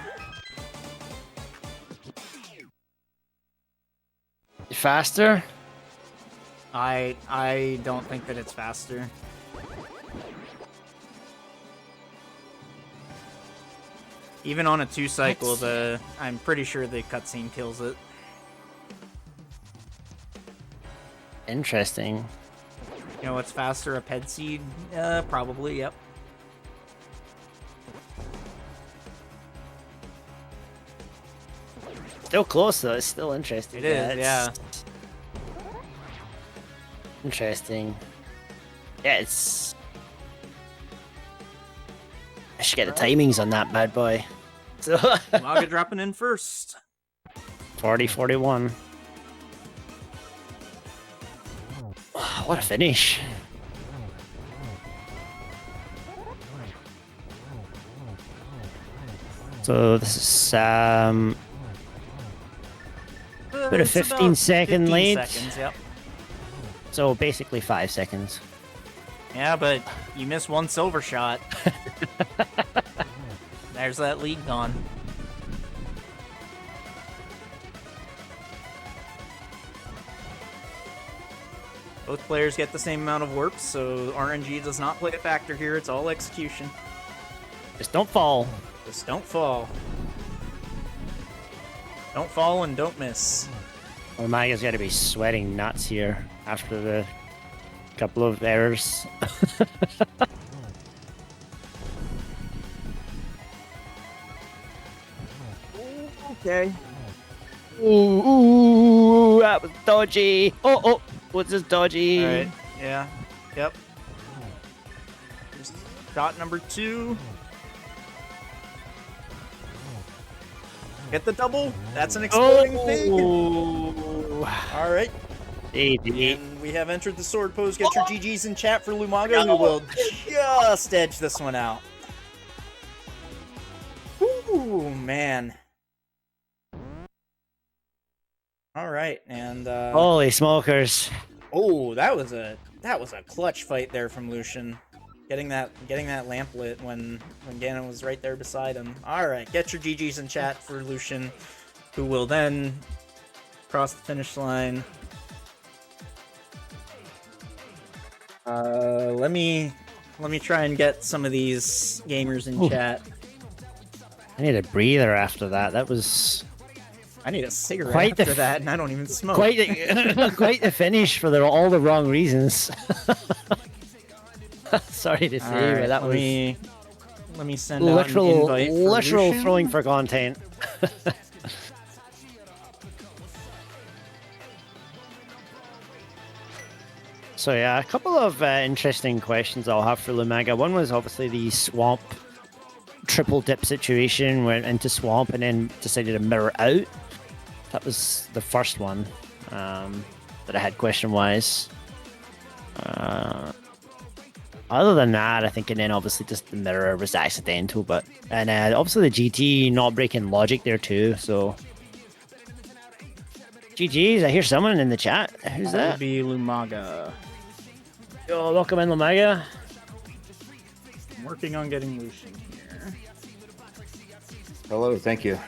Faster? I don't think that it's faster. Even on a 2 cycle, I'm pretty sure the cutscene kills it. Interesting. You know what's faster? A ped seed? Probably, yep. Still close though. It's still interesting. It is, yeah. Interesting. Yeah, it's. I should get the timings on that bad boy. So Lumaga dropping in first. 40-41. What a finish. So this is about a 15-second lead. 15 seconds, yep. So basically 5 seconds. Yeah, but you missed one silver shot. There's that lead gone. Both players get the same amount of warps, so RNG does not play a factor here. It's all execution. Just don't fall. Just don't fall. Don't fall and don't miss. Lumaga's got to be sweating nuts here after the couple of errors. Okay. Ooh, that was dodgy. Oh, what's this dodgy? Alright, yeah. Yep. Just shot number 2. Get the double. That's an exploding thing. Alright. And we have entered the sword pose. Get your GGs in chat for Lumaga, who will just edge this one out. Ooh, man. Alright, and Holy smokers. oh, that was a clutch fight there from Lucien. Getting that lamp lit when Ganon was right there beside him. Alright, get your GGs in chat for Lucien, who will then cross the finish line. Let me try and get some of these gamers in chat. I need a breather after that. That was I need a cigarette quite after that, and I don't even smoke. quite the finish for all the wrong reasons. Sorry to say, but that was let me send out an invite for literal Lucien. throwing for content. So yeah, a couple of interesting questions I'll have for Lumaga. One was obviously the swamp triple dip situation, went into swamp and then decided to mirror out. That was the first one that I had question-wise. Other than that, I think, and then obviously just the mirror was accidental, but and obviously the GT not breaking logic there too. So GG's. I hear someone in the chat. Who's That would that? be Lumaga. Yo, welcome in, Lumaga. I'm working on getting Lucien here. Hello, thank you.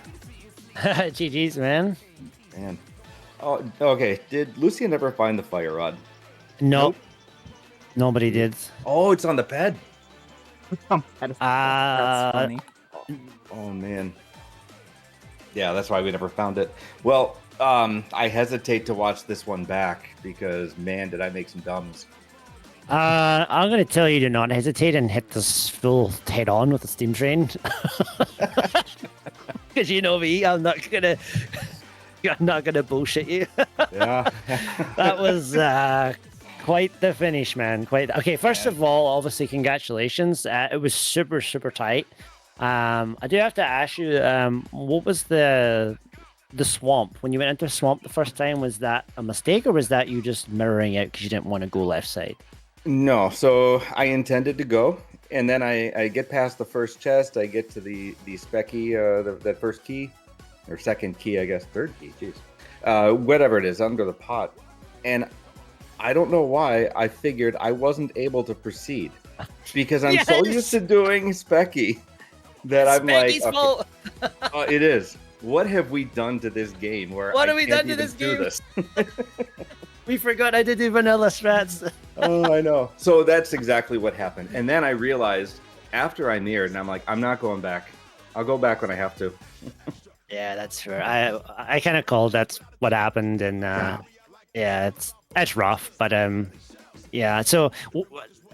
GG's, man. Man. Oh, okay. Did Lucien ever find the fire rod? No, Nope. nobody did. Oh, it's on the bed. That's Uh, funny. Oh man. Yeah, that's why we never found it. Well, I hesitate to watch this one back because man, did I make some dumbs. I'm going to tell you to not hesitate and hit this full head on with the steam train. Because you know me, I'm not gonna bullshit you. Yeah. That was quite the finish, man. Quite okay. First of all, obviously, congratulations. It was super, super tight. I do have to ask you, what was the swamp when you went into the swamp the first time? Was that a mistake, or was that you just mirroring it because you didn't want to go left side? No, so I intended to go, and then I get past the first chest. I get to the specky, that first key, or second key, I guess, third key. Jeez, whatever it is, under the pot, and I don't know why I figured I wasn't able to proceed because I'm so used to doing specky that I'm like, Specky's fault. it is. What have we done to this game where What I have we can't done to even this do game? this? We forgot how to do vanilla strats. Oh, I know. So that's exactly what happened. And then I realized after I neared, and I'm like, I'm not going back. I'll go back when I have to. Yeah, that's fair. I kind of called that's what happened, and yeah, it's rough, but yeah. So,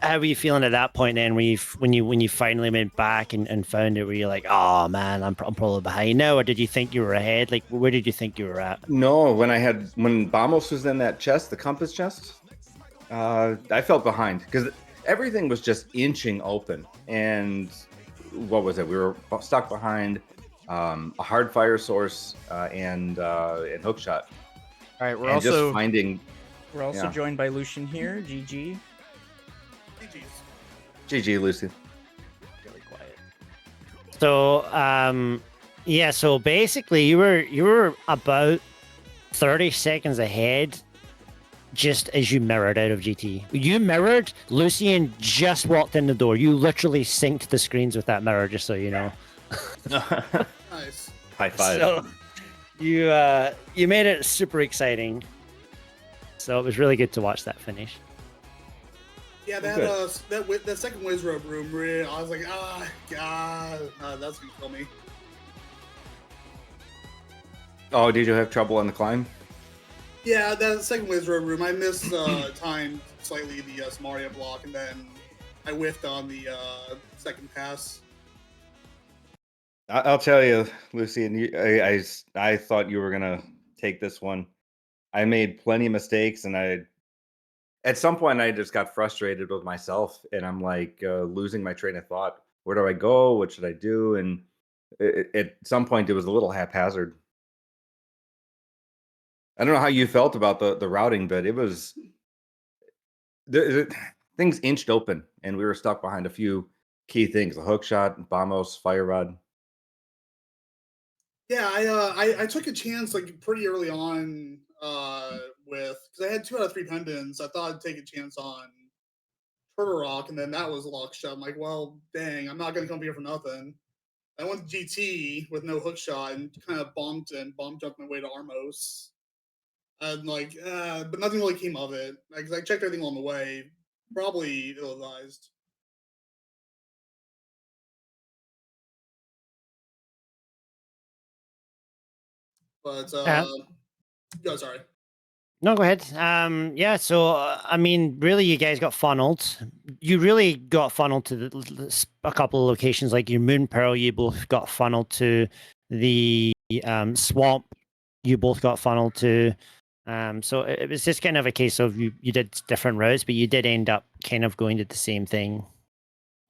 how were you feeling at that point then? When you finally went back and found it, were you like, oh man, I'm probably behind now, or did you think you were ahead? Like, where did you think you were at? No, when Bamos was in that chest, the compass chest, I felt behind because everything was just inching open. And what was it? We were stuck behind a hard fire source and hookshot. All right, we're And also just finding. Yeah. joined by Lucian here. GG. GG, Lucy. Really quiet. So, yeah. So basically, you were about 30 seconds ahead. Just as you mirrored out of GT, you mirrored. Lucien just walked in the door. You literally synced the screens with that mirror, just so you know. Nice. High five. So you made it super exciting. So it was really good to watch that finish. Yeah, that second Wiz Rope room, really, I was like, God, that's gonna kill me. Oh, did you have trouble on the climb? Yeah, that second Wiz Rope room, I missed time slightly the Samaria block, and then I whiffed on the second pass. I'll tell you, Lucy, and I thought you were gonna take this one. I made plenty of mistakes, and at some point I just got frustrated with myself, and I'm like losing my train of thought. Where do I go? What should I do? And at some point, it was a little haphazard. I don't know how you felt about the routing, but it was things inched open, and we were stuck behind a few key things: the hook shot, Bamos, fire rod. Yeah, I took a chance like pretty early on with because I had 2 out of 3 pendants. I thought I'd take a chance on Turtle Rock, and then that was locked shut. I'm like, well, dang, I'm not gonna come here for nothing. I went to GT with no hook shot and kind of bomb jumped my way to Armos. And like, but nothing really came of it. Like, I checked everything on the way. Probably ill-advised. But go sorry. No, go ahead. Yeah. So I mean, really, you guys got funneled. You really got funneled to a couple of locations, like your Moon Pearl. You both got funneled to the swamp. You both got funneled to. So it was just kind of a case of you did different routes, but you did end up kind of going to the same thing.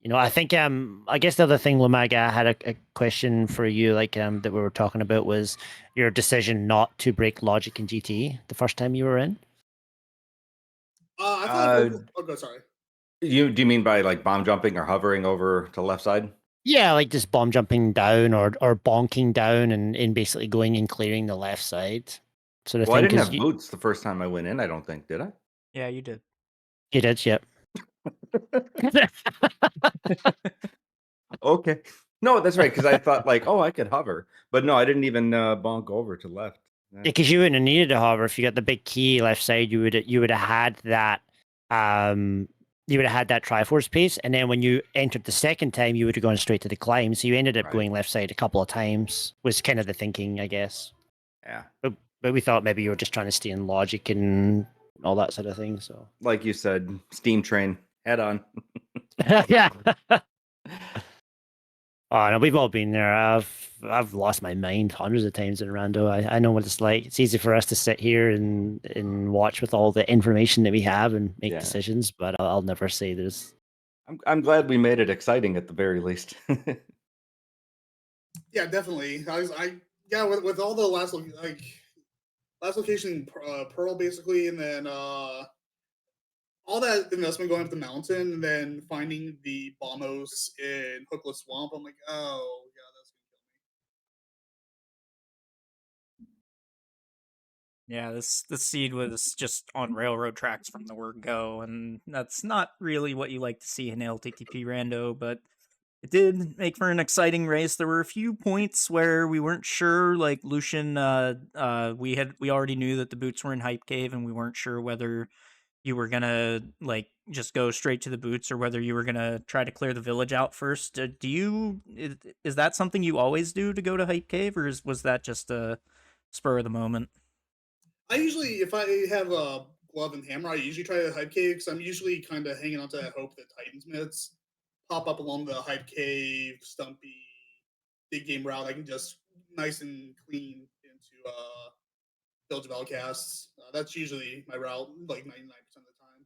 You know, I think I guess the other thing, Lumaga, had a question for you, like that we were talking about, was your decision not to break logic in GT the first time you were in. I thought. Oh, go sorry. Do you mean by like bomb jumping or hovering over to the left side? Yeah, like just bomb jumping down or bonking down and basically going and clearing the left side. Sort of Well, I thing. didn't 'Cause have boots the first time I went in. I don't think, did I? Yeah, you did. you did, yep. Okay. No, that's right. Because I thought like, oh, I could hover, but no, I didn't even bonk over to left. Because you wouldn't have needed it, however, if you got the big key left side, you would have had that you would have had that Triforce piece, and then when you entered the second time, you would have gone straight to the climb. So you ended up Right. going left side a couple of times. Was kind of the thinking, I guess. Yeah. But we thought maybe you were just trying to stay in logic and all that sort of thing. So Like you said, steam train, head on. yeah. Oh no, we've all been there. I've lost my mind hundreds of times in Rando. I know what it's like. It's easy for us to sit here and watch with all the information that we have and make Yeah. decisions, but I'll never say there's. I'm glad we made it exciting at the very least. Yeah, definitely. Yeah, with all the last location Pearl basically, and then all that investment going up the mountain, and then finding the Bombos in Hookless Swamp. I'm like, oh yeah, that's gonna kill me. Yeah, this seed was just on railroad tracks from the word go, and that's not really what you like to see in LTTP Rando, but it did make for an exciting race. There were a few points where we weren't sure, like Lucian, we already knew that the boots were in Hype Cave, and we weren't sure whether you were gonna like just go straight to the boots or whether you were gonna try to clear the village out first. Is that something you always do to go to Hype Cave, or was that just a spur of the moment? I usually, if I have a glove and hammer, I usually try the hype cave because I'm usually kind of hanging on to that hope that Titans myths pop up along the hype cave, stumpy, big game route. I can just nice and clean into Village of Outcasts. That's usually my route, like 99% of the time.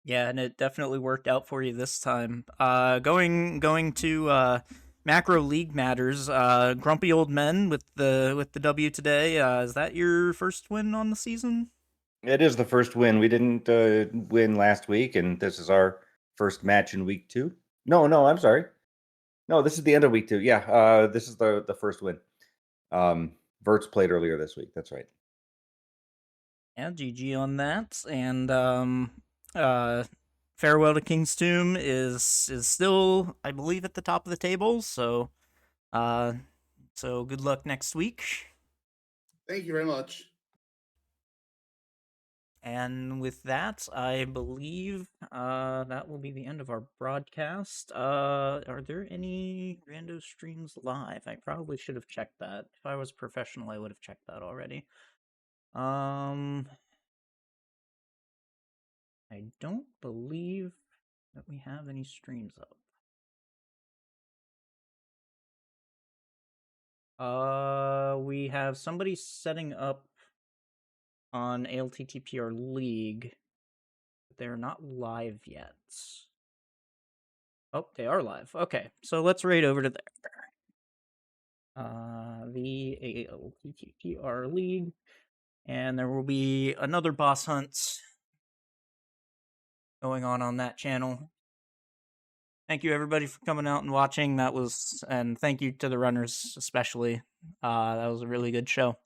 Yeah, and it definitely worked out for you this time. Going to macro league matters. Grumpy old men with the W today. Is that your first win on the season? It is the first win. We didn't win last week, and this is our first match in week 2. No, I'm sorry. No, this is the end of week 2. Yeah, this is the first win. Verts played earlier this week. That's right. Yeah, GG on that. And Farewell to King's Tomb is still, I believe, at the top of the table. So so good luck next week. Thank you very much. And with that, I believe that will be the end of our broadcast. Are there any rando streams live? I probably should have checked that. If I was professional, I would have checked that already. I don't believe that we have any streams up. We have somebody setting up on ALTTPR League. They're not live yet. Oh, they are live. Okay, so let's raid over to there. The ALTTPR League, and there will be another boss hunt going on that channel. Thank you everybody for coming out and watching. And thank you to the runners especially. That was a really good show.